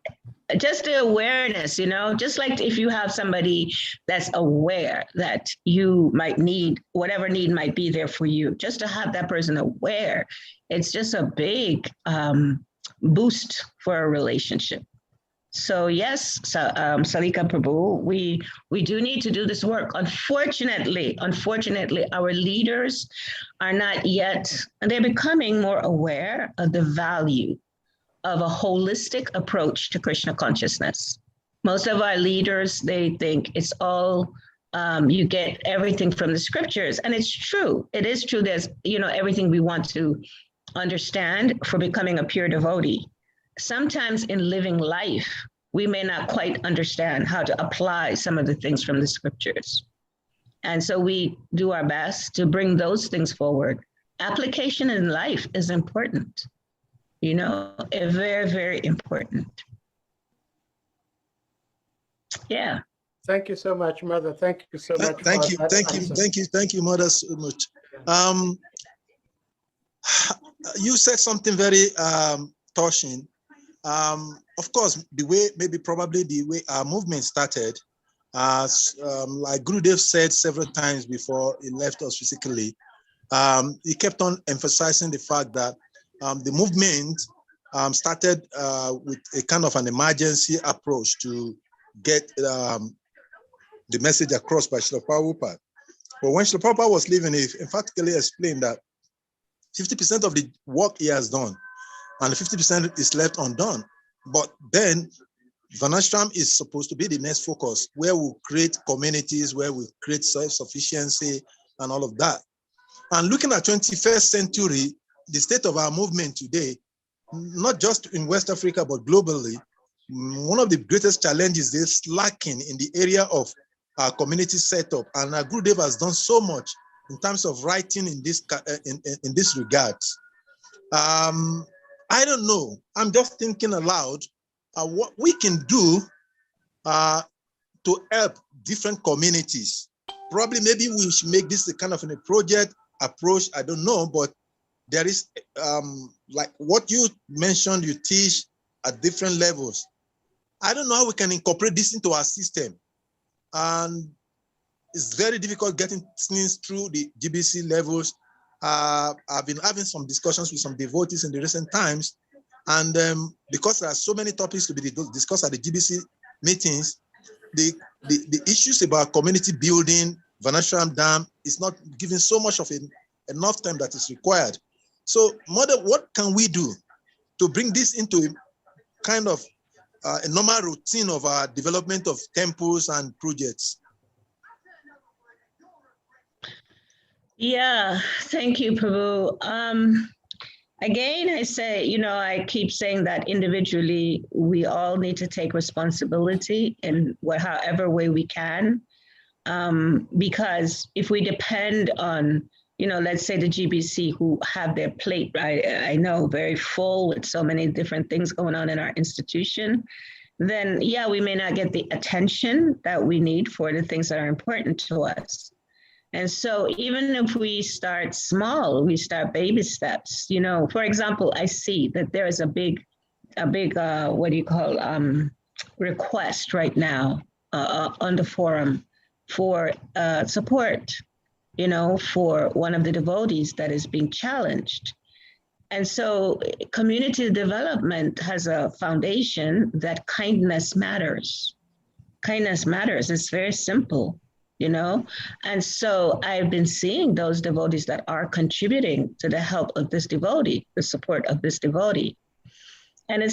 just the awareness, just like if you have somebody that's aware that you might need, whatever need might be there for you, just to have that person aware, it's just a big boost for a relationship. So yes, Salika Prabhu, we do need to do this work. Unfortunately, our leaders are not yet, and they're becoming more aware of the value of a holistic approach to Krishna consciousness. Most of our leaders, they think it's all, you get everything from the scriptures. And it's true. It is true. There's, everything we want to understand for becoming a pure devotee. Sometimes in living life, we may not quite understand how to apply some of the things from the scriptures. And so we do our best to bring those things forward. Application in life is important. Very, very important. Yeah. Thank you so much, Mother. Thank you so much. Thank for you, that thank you, answer. thank you, Mother, so much. You said something very touching. Of course, the way, probably the way our movement started, like Gurudev said several times before he left us physically, he kept on emphasizing the fact that the movement started with a kind of an emergency approach to get the message across by Srila Prabhupada. But when Srila Prabhupada was leaving, he emphatically explained that 50% of the work he has done and 50% is left undone. But then Varnashram is supposed to be the next focus, where we create communities, where we create self-sufficiency and all of that. And looking at 21st century, the state of our movement today, not just in West Africa, but globally, one of the greatest challenges is lacking in the area of our community setup. And our Gurudev has done so much in terms of writing in this regard. I don't know. I'm just thinking aloud what we can do to help different communities. Probably maybe we should make this a kind of a project approach. I don't know, but there is like what you mentioned, you teach at different levels. I don't know how we can incorporate this into our system. And it's very difficult getting things through the GBC levels. I've been having some discussions with some devotees in the recent times. And because there are so many topics to be discussed at the GBC meetings, the issues about community building, Varnashram Dam is not given so much of enough time that is required. So, Mother, what can we do to bring this into a kind of a normal routine of our development of temples and projects? Yeah, thank you, Prabhu. Again, I say, I keep saying that individually, we all need to take responsibility in however way we can. Because if we depend on, let's say the GBC who have their plate, I know, very full with so many different things going on in our institution, then yeah, we may not get the attention that we need for the things that are important to us. And so even if we start small, we start baby steps, for example, I see that there is a big request right now on the forum for support, for one of the devotees that is being challenged. And so community development has a foundation that kindness matters. Kindness matters. It's very simple. And so I've been seeing those devotees that are contributing to the help of this devotee, the support of this devotee. And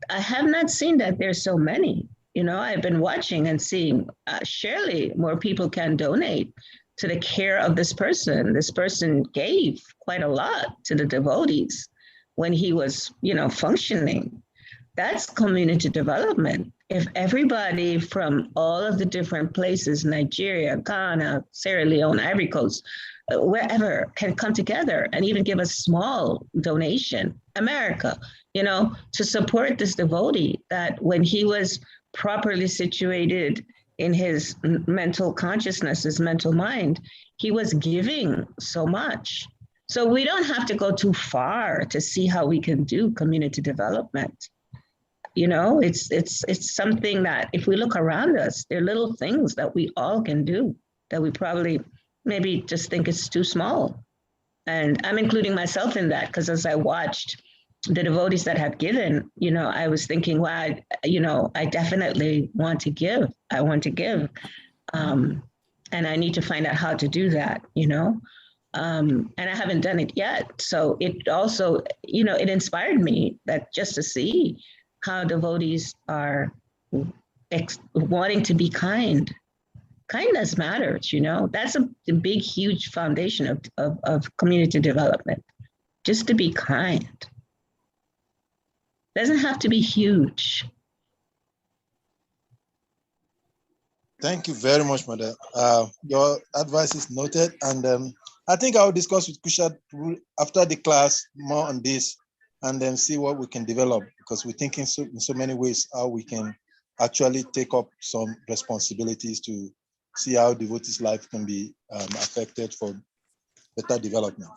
I have not seen that there's so many. I've been watching and seeing surely more people can donate to the care of this person. This person gave quite a lot to the devotees when he was, functioning. That's community development. If everybody from all of the different places, Nigeria, Ghana, Sierra Leone, Ivory Coast, wherever, can come together and even give a small donation, America, to support this devotee, that when he was properly situated in his mental consciousness, his mental mind, he was giving so much. So we don't have to go too far to see how we can do community development. It's something that if we look around us, there are little things that we all can do that we probably maybe just think it's too small. And I'm including myself in that, because as I watched the devotees that have given, I was thinking, wow, I definitely want to give. I want to give. And I need to find out how to do that, and I haven't done it yet. So it also, it inspired me that just to see how devotees are wanting to be kind. Kindness matters, that's a big, huge foundation of community development. Just to be kind. Doesn't have to be huge. Thank you very much, Mother. Your advice is noted. And I think I'll discuss with Kusha after the class more on this, and then see what we can develop, because we're thinking in so many ways how we can actually take up some responsibilities to see how devotees' life can be affected for better development.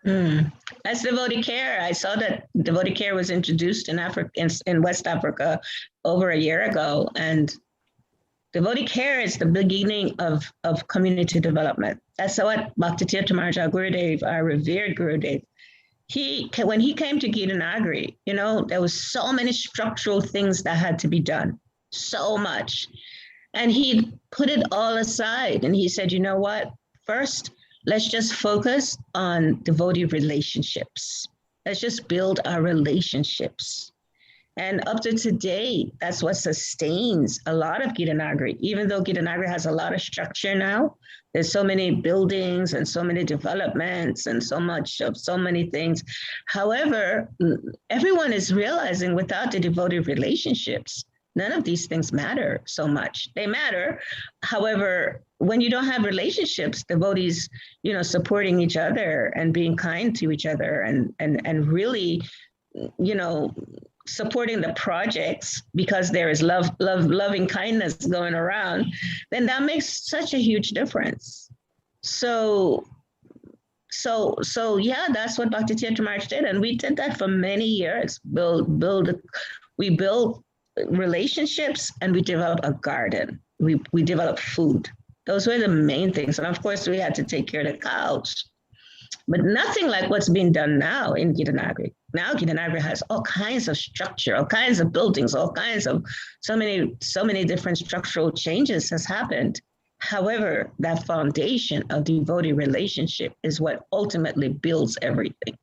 That's devotee care. I saw that devotee care was introduced in Africa, in West Africa, over a year ago, and devotee care is the beginning of community development. That's what Bhakti Tirtha Maharaj Gurudev, our revered Gurudev, when he came to Gitanagari, there was so many structural things that had to be done, so much. And he put it all aside and he said, you know what? First, let's just focus on devotee relationships. Let's just build our relationships. And up to today, that's what sustains a lot of Gitanagari. Even though Gitanagari has a lot of structure now, there's so many buildings and so many developments and so many things. However, everyone is realizing without the devotee relationships, none of these things matter so much. They matter. However, when you don't have relationships, devotees, supporting each other and being kind to each other and really, supporting the projects because there is loving kindness going around, then that makes such a huge difference. So yeah, that's what Bhakti Tirtha Maharaj did. And we did that for many years. We built relationships and we developed a garden. We developed food. Those were the main things. And of course we had to take care of the cows, but nothing like what's being done now in Gitanagari. Now Gitanagari has all kinds of structure, all kinds of buildings, all kinds of so many different structural changes has happened. However, that foundation of devotee relationship is what ultimately builds everything.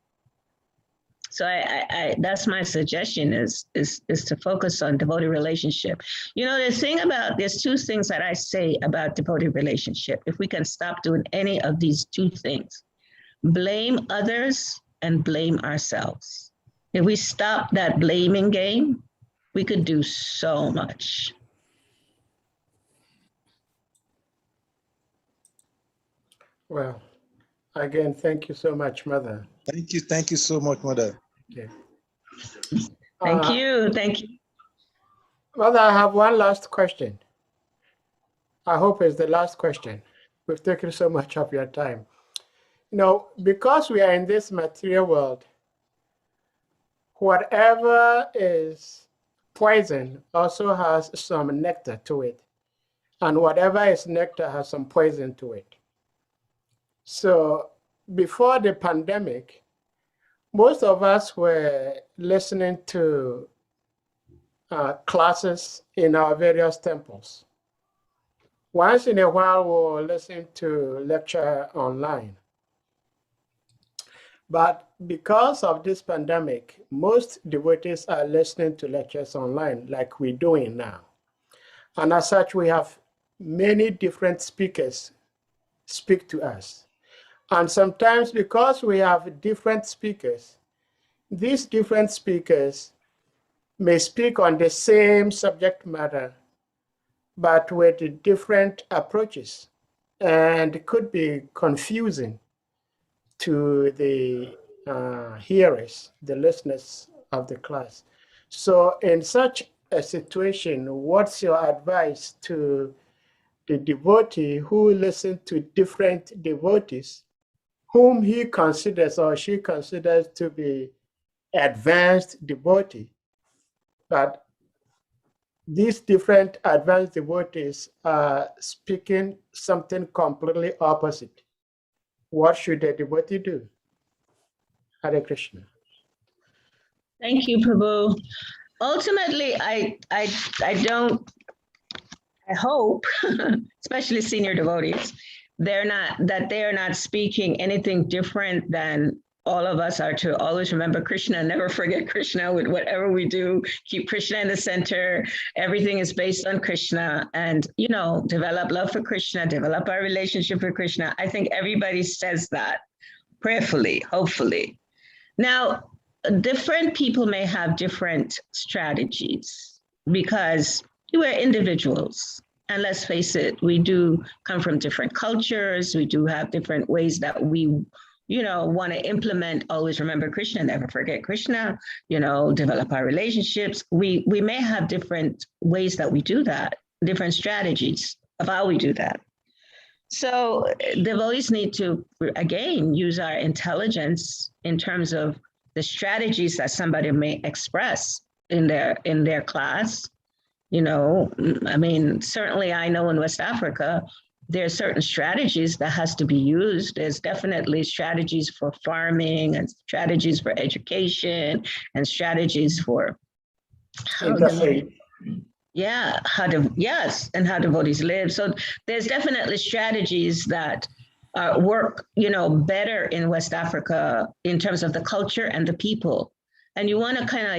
So I that's my suggestion is to focus on devotee relationship. There's two things that I say about devotee relationship. If we can stop doing any of these two things, blame others and blame ourselves. If we stop that blaming game, we could do so much. Well, again, thank you so much, Mother. Thank you so much, Mother. Okay. Thank you. Mother, I have one last question. I hope it's the last question. We've taken so much of your time. Because we are in this material world, whatever is poison also has some nectar to it. And whatever is nectar has some poison to it. So before the pandemic, most of us were listening to classes in our various temples. Once in a while, we'll listen to lecture online. But because of this pandemic, most devotees are listening to lectures online like we're doing now. And as such, we have many different speakers speak to us. And sometimes because we have different speakers, these different speakers may speak on the same subject matter, but with different approaches, and it could be confusing to the hearers, the listeners of the class. So in such a situation, what's your advice to the devotee who listens to different devotees whom he considers or she considers to be advanced devotee, but these different advanced devotees are speaking something completely opposite? What should the devotee do? Hare Krishna. Thank you, Prabhu. Ultimately, I hope, especially senior devotees, they are not speaking anything different than all of us are to always remember Krishna, never forget Krishna with whatever we do, keep Krishna in the center. Everything is based on Krishna and, develop love for Krishna, develop our relationship with Krishna. I think everybody says that prayerfully, hopefully. Now, different people may have different strategies because we're individuals. And let's face it, we do come from different cultures. We do have different ways that we want to implement, always remember Krishna, never forget Krishna, develop our relationships. We may have different ways that we do that, different strategies of how we do that. So devotees need to, again, use our intelligence in terms of the strategies that somebody may express in their class. Certainly I know in West Africa, there are certain strategies that has to be used. There's definitely strategies for farming and strategies for education and strategies for how devotees live. So there's definitely strategies that work, better in West Africa in terms of the culture and the people. And you want to kind of,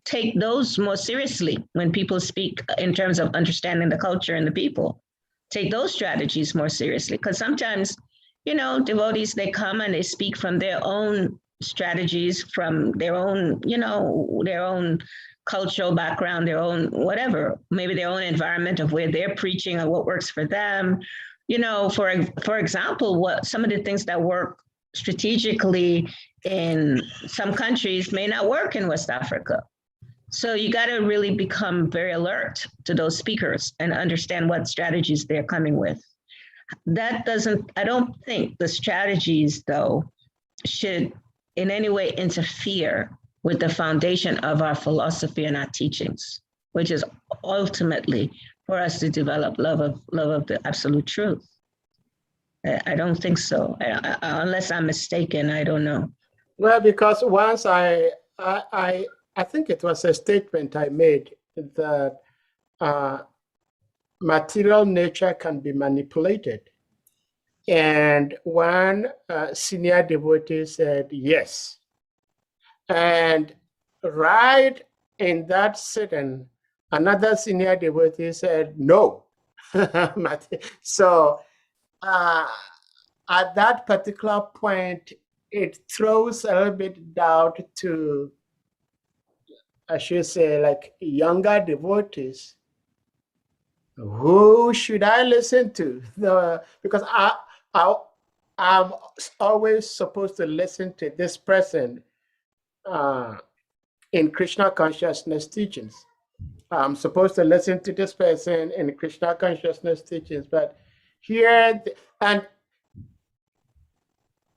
take those more seriously when people speak in terms of understanding the culture and the people. Take those strategies more seriously, because sometimes, devotees, they come and they speak from their own strategies, from their own, their own cultural background, their own whatever, maybe their own environment of where they're preaching and what works for them. For example, what some of the things that work strategically in some countries may not work in West Africa. So you got to really become very alert to those speakers and understand what strategies they're coming with. I don't think the strategies, though, should in any way interfere with the foundation of our philosophy and our teachings, which is ultimately for us to develop love of the absolute truth. I don't think so. Unless I'm mistaken, I don't know. Well, because once I think it was a statement I made that material nature can be manipulated. And one senior devotee said yes. And right in that sitting, another senior devotee said no. So at that particular point, it throws a little bit doubt to, I should say, like younger devotees. Who should I listen to? Because I'm always supposed to listen to this person in Krishna consciousness teachings. I'm supposed to listen to this person in Krishna consciousness teachings, but here, and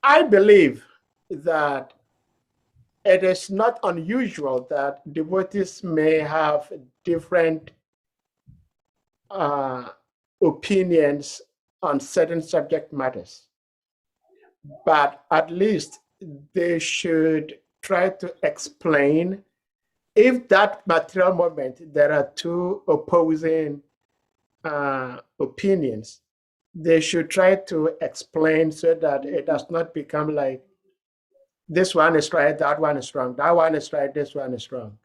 I believe that it is not unusual that devotees may have different opinions on certain subject matters, but at least they should try to explain. If that material moment there are two opposing opinions, they should try to explain so that it does not become like this one is right, that one is wrong, that one is right, this one is wrong.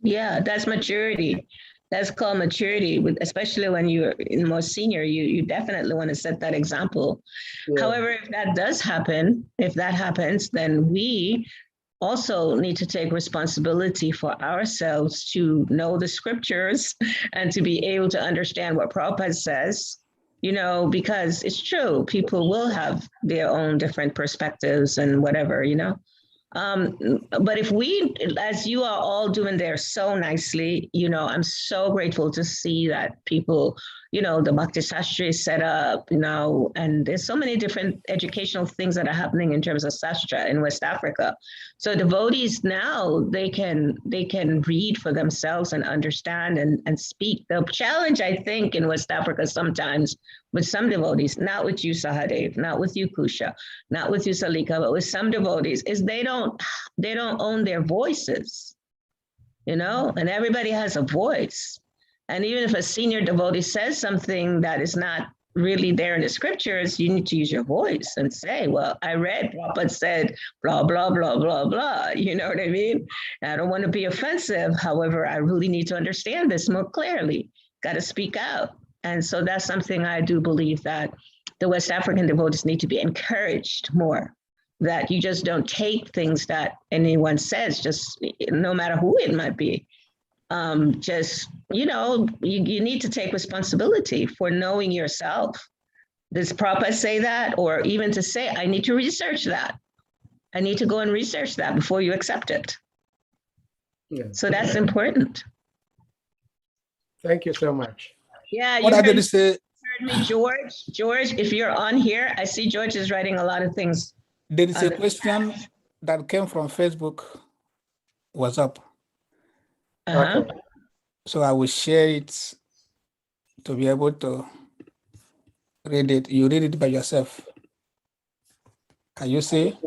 Yeah, that's maturity. That's called maturity, especially when you're more senior. You definitely want to set that example. Yeah. However, if that happens, then we also need to take responsibility for ourselves to know the scriptures and to be able to understand what Prabhupada says, because it's true, people will have their own different perspectives and whatever, But if we, as you are all doing there so nicely, I'm so grateful to see that people, the Bhakti Sastra is set up, and there's so many different educational things that are happening in terms of Sastra in West Africa. So devotees now, they can read for themselves and understand and speak. The challenge, I think, in West Africa sometimes with some devotees, not with you, Sahadev, not with you, Kusha, not with you, Salika, but with some devotees, is they don't own their voices, and everybody has a voice. And even if a senior devotee says something that is not really there in the scriptures, you need to use your voice and say, well, I read Prabhupada said, blah, blah, blah, blah, blah. You know what I mean? I don't want to be offensive. However, I really need to understand this more clearly. Got to speak out. And so that's something I do believe that the West African devotees need to be encouraged more, that you just don't take things that anyone says, just no matter who it might be. You need to take responsibility for knowing yourself Does Prabhupada say that? Or even to say, I need to research that. I need to go and research that before you accept it. Yeah. So that's important. Thank you so much. Yeah, What you I did heard, say, heard me, George. George, if you're on here, I see George is writing a lot of things. there is a question that came from Facebook. What's up? Uh-huh. Okay. So I will share it to be able to read it. You read it by yourself. Can you see?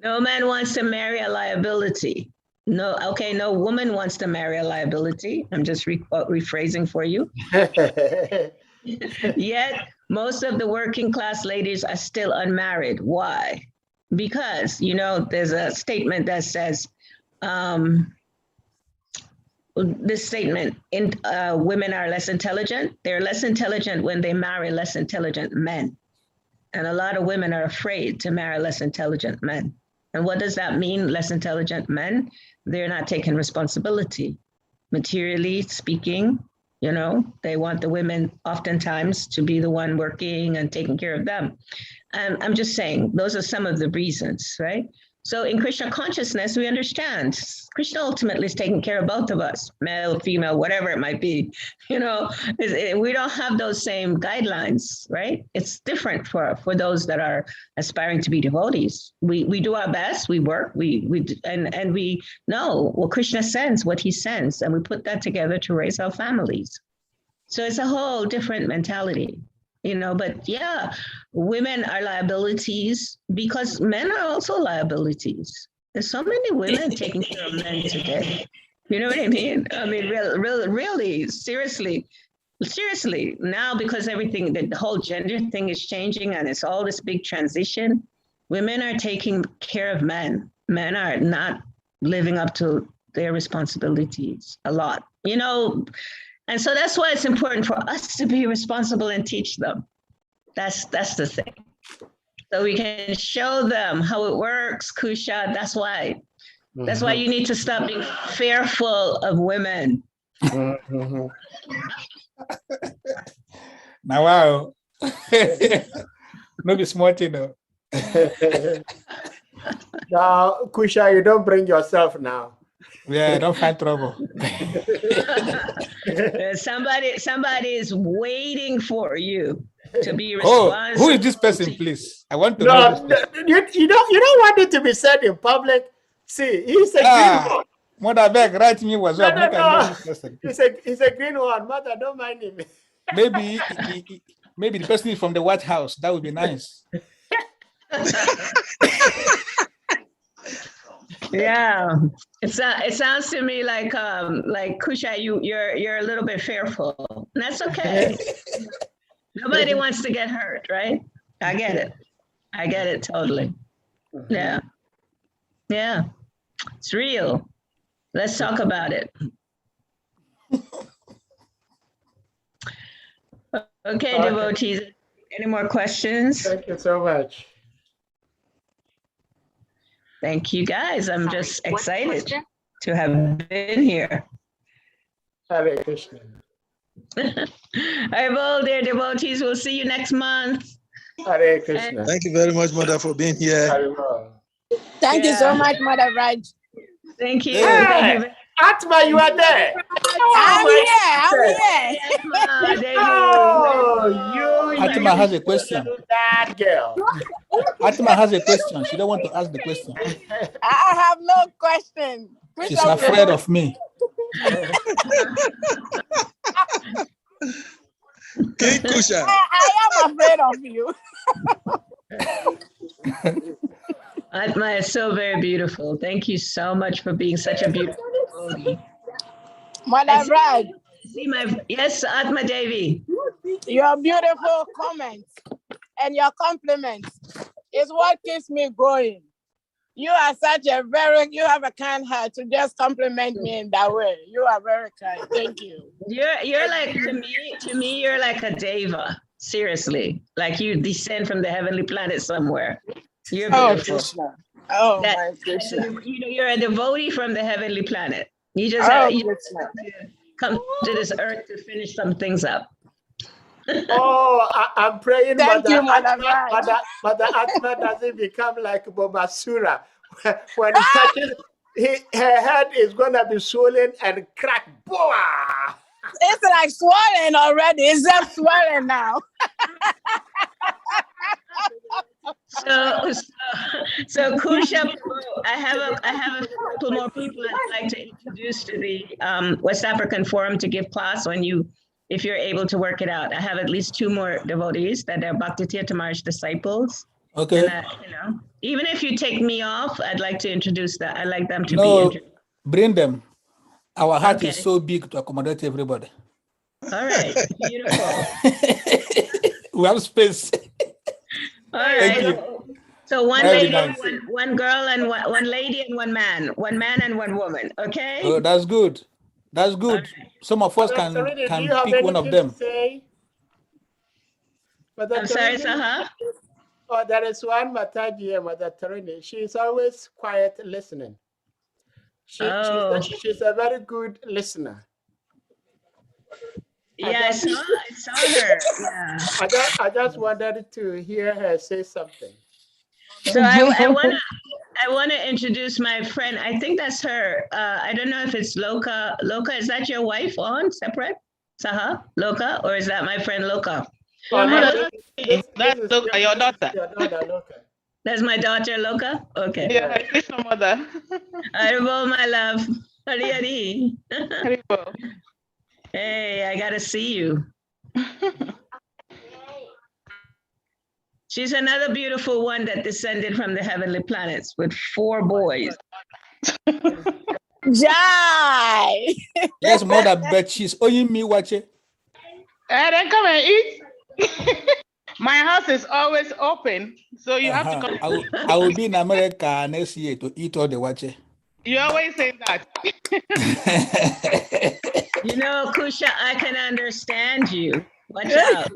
No man wants to marry a liability. No, okay, no woman wants to marry a liability. I'm just rephrasing for you. Yet, most of the working class ladies are still unmarried. Why? Because, you know, there's a statement that says, this statement, women are less intelligent. They're less intelligent when they marry less intelligent men. And a lot of women are afraid to marry less intelligent men. And what does that mean, less intelligent men? They're not taking responsibility. Materially speaking, you know, they want the women oftentimes to be the one working and taking care of them. And I'm just saying, those are some of the reasons, right? So in Krishna consciousness, we understand Krishna ultimately is taking care of both of us, male, female, whatever it might be. You know, we don't have those same guidelines, right? It's different for those that are aspiring to be devotees. We do our best, we work, and we know what Krishna sends, what he sends, and we put that together to raise our families. So it's a whole different mentality. You know, but yeah, women are liabilities because men are also liabilities. There's so many women taking care of men today. You know what I mean? I mean, really, seriously. Now, because everything, the whole gender thing is changing and it's all this big transition, women are taking care of men. Men are not living up to their responsibilities a lot. You know, and so that's why it's important for us to be responsible and teach them. That's the thing. So we can show them how it works, Kusha. That's why you need to stop being fearful of women. Now, wow. Maybe smart, you know. Now, Kusha, you don't bring yourself now. Yeah, don't find trouble. Somebody is waiting for you to be responsible. Oh, who is this person, please? I want to know No, this person. you don't want it to be said in public. See, he's a green one. Mother beg, write me what's up. No. This person. He's a green one. Mother, don't mind him. Maybe maybe the person is from the White House. That would be nice. Yeah, it sounds to me like Kusha, you're a little bit fearful. And that's okay. Nobody wants to get hurt, right? I get it totally. Yeah, it's real. Let's talk about it. Okay, devotees. Any more questions? Thank you so much. Thank you, guys. I'm just excited to have been here. Hare Krishna. All right, dear devotees, we'll see you next month. Hare Krishna. Thank you very much, Mother, for being here. Thank you so much, Mother Raj. Thank you. Hey, Thank you. Atma, you are there. I'm here. Oh, you. Atma has a question. That girl. Atma has a question. She don't want to ask the question. I have no question. She's afraid of me. King Kusha. I am afraid of you. Atma is so very beautiful. Thank you so much for being such a beautiful devotee. Mother Raj. Yes, Atma Devi. Your beautiful comments and your compliments is what keeps me going. You are you have a kind heart to just compliment me in that way. You are very kind. Thank you. You're like, to me, you're like a deva. Seriously. Like you descend from the heavenly planet somewhere. You're beautiful. Krishna. Oh, my Krishna. You're a devotee from the heavenly planet. You just come to this earth to finish some things up. Oh, I'm praying Thank you, Mother Atma, Vraja. Mother Atma doesn't become like Bobasura. When it touches, her head is going to be swollen and crack. Boah! It's like swollen already. It's just swollen now. So Kusha, I have a couple more people I'd like to introduce to the West African Forum to give class if you're able to work it out. I have at least 2 more devotees that are Bhakti Tamar's disciples. Okay. And even if you take me off, I'd like to introduce that. I'd like them to be introduced. Bring them. Our heart Okay. is so big to accommodate everybody. All right, beautiful. We have space. All right. Thank you. So one Very lady, nice. one girl, and one lady and one man and one woman. Okay. Oh, that's good. That's good. Okay. Some of us Mother Tarini, do you can have pick one of anything them. to say? Mother I'm sorry, Tarini? Saha. Oh, there is one Mataji here, Mother Tarini. She's always quiet listening. She's a very good listener. Yeah, I saw her. Yeah. I just wanted to hear her say something. So I wanna introduce my friend. I think that's her. I don't know if it's Loka. Loka, is that your wife on separate? Saha, Loka, or is that my friend Loka? That's Loka, your daughter. Your daughter, Loka. That's my daughter Loka. Okay. Yeah, it's your mother. Haribol, my love. Hari hari. Haribol. Hey, I gotta see you. She's another beautiful one that descended from the heavenly planets with 4 boys. Jai! Yes, mother, but she's owing me watching. Then come and eat. My house is always open, so you have to come. I will be in America next year to eat all the watcher. You always say that. You know, Kusha, I can understand you. Watch out.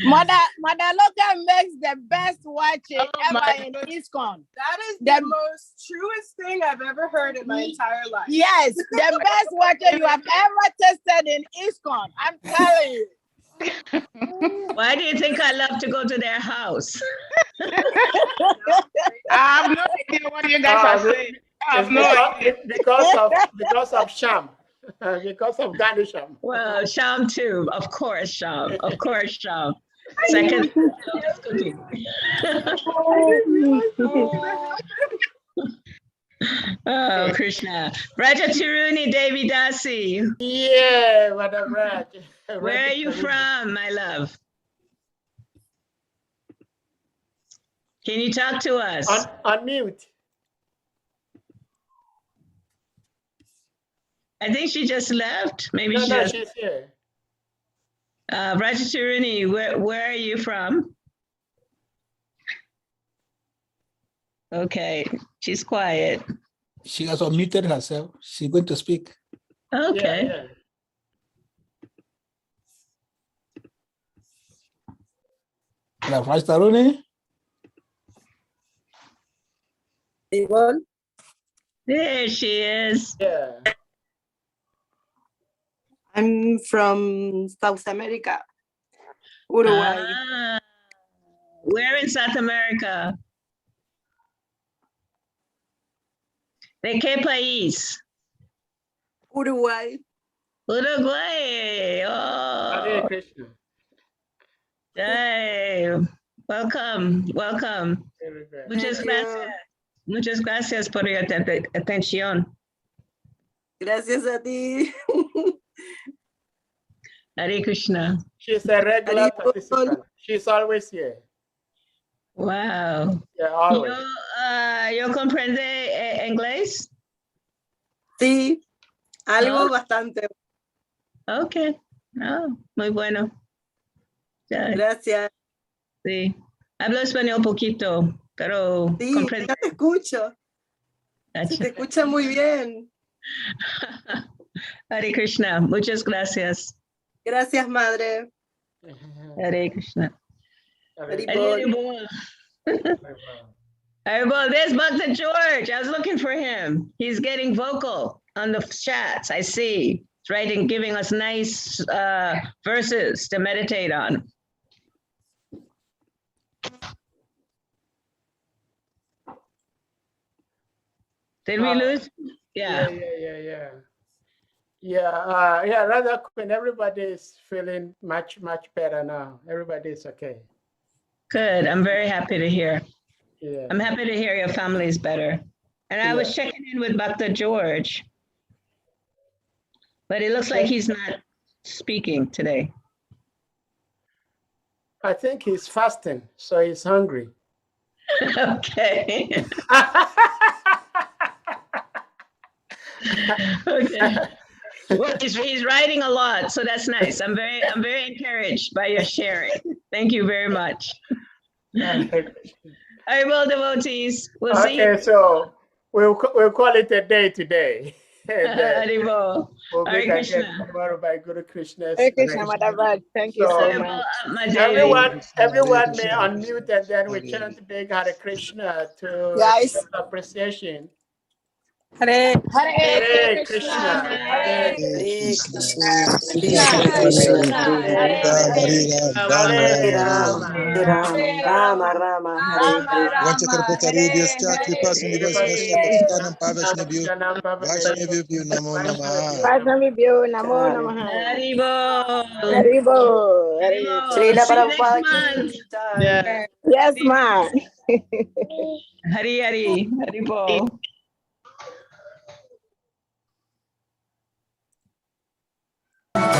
Mother Loka makes the best watching ever in ISKCON. That is the most truest thing I've ever heard in my entire life. Yes, the best watching you have ever tasted in ISKCON. I'm telling you. Why do you think I love to go to their house? I have no idea what you guys are saying. I have no idea. Because of Sham. Because of Ganisham. Well, Sham too, of course, Sham. Of course, Sham. Second. Oh, Krishna. Vraja Tiruni Devi Dasi. Yeah, Mother Vraja. Where are you from, my love? Can you talk to us? On mute. I think she just left. Maybe No, she's here. Vraja Tiruni, where are you from? Okay, she's quiet. She has unmuted herself. She's going to speak. Okay. Yeah. There she is. Yeah. I'm from South America, Uruguay. Where in South America? ¿De qué país? Uruguay. Uruguay. Oh. Hare Krishna. Hey, welcome. Muchas gracias. Muchas gracias por your atención. Gracias a ti. Hare Krishna. She's a regular participant. She's always here. Wow. Yeah, always. ¿Yo comprende inglés? Sí, algo bastante. Okay. Muy bueno. Gracias. Sí. Hablo español poquito, pero sí, comprendo. Ya te escucho. Se te escucha muy bien. Hare Krishna. Muchas gracias. Gracias, madre. Hare Krishna. Haribol. Haribol, there's Bhakta George. I was looking for him. He's getting vocal. on the chats. I see. It's writing, giving us nice verses to meditate on. Did we lose? Yeah. Yeah, rather Queen, everybody is feeling much better now. Everybody's okay. Good. I'm very happy to hear. Yeah. I'm happy to hear your family's better. And I was checking in with Dr. George, but it looks like he's not speaking today. I think he's fasting, so he's hungry. Okay. Okay. Well, he's writing a lot, so that's nice. I'm very encouraged by your sharing. Thank you very much. I will, devotees. We'll see you. Okay, so we'll call it a day today. Haribo. We'll Hare meet Krishna. again tomorrow by Guru Krishna's. Hare Krishna, Madhavraj. Thank you so much. Everyone may unmute and then we chant big Hare Krishna to Guys. appreciation. Hare Hare Krishna. Hare Krishna. Rama Rama Hare Yes, ma'am. Hari Hari Haribo. Hare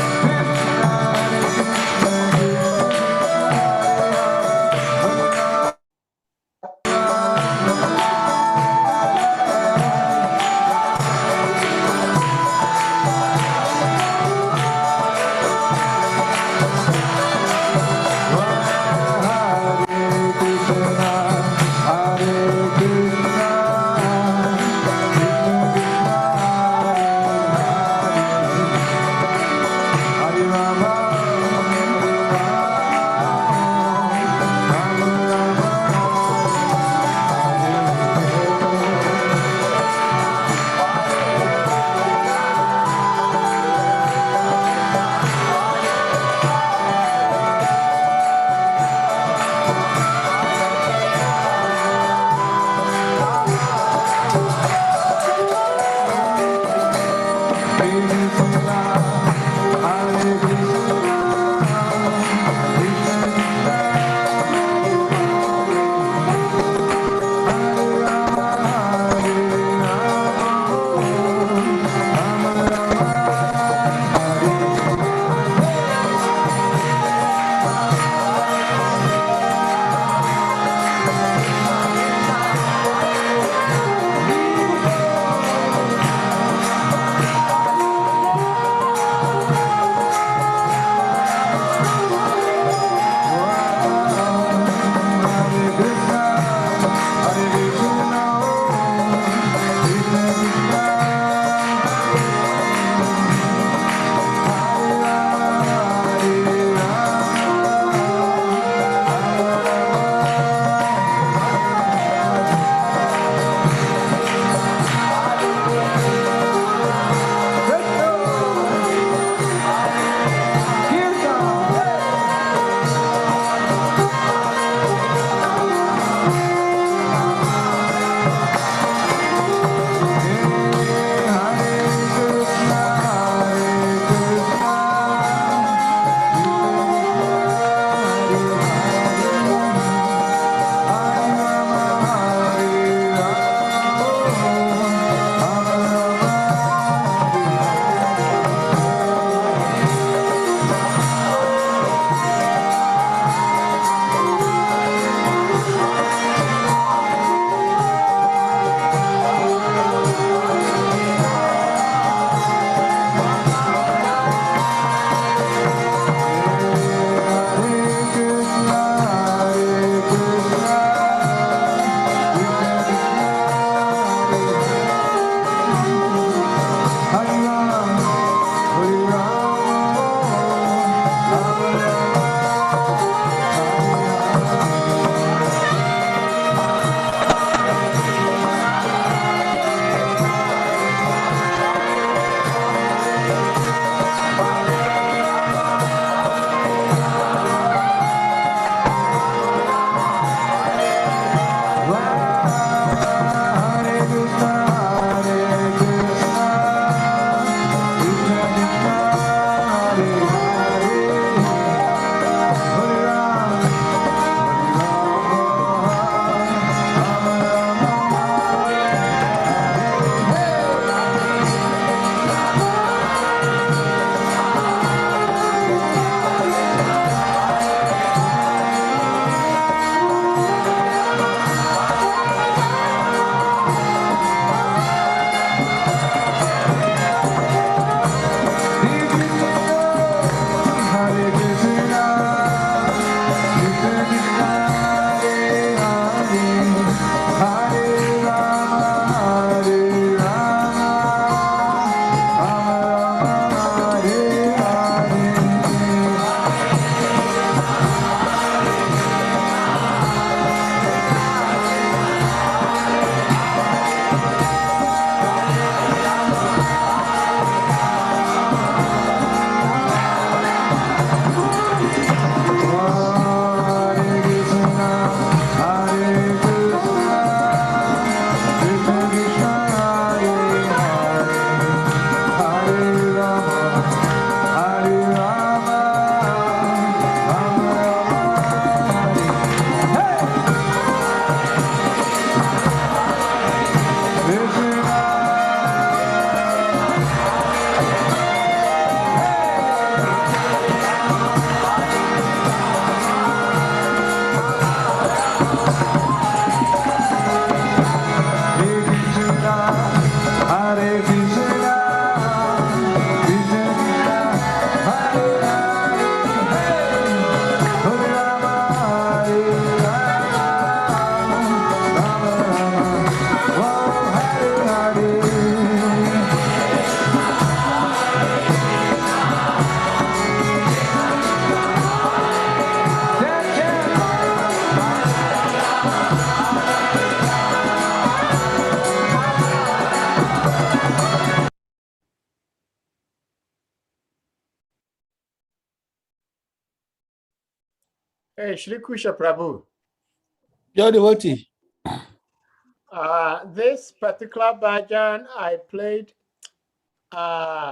Krishna, Hey, Shri Kusha Prabhu. Your devotee. This particular bhajan I played.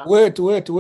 Wait.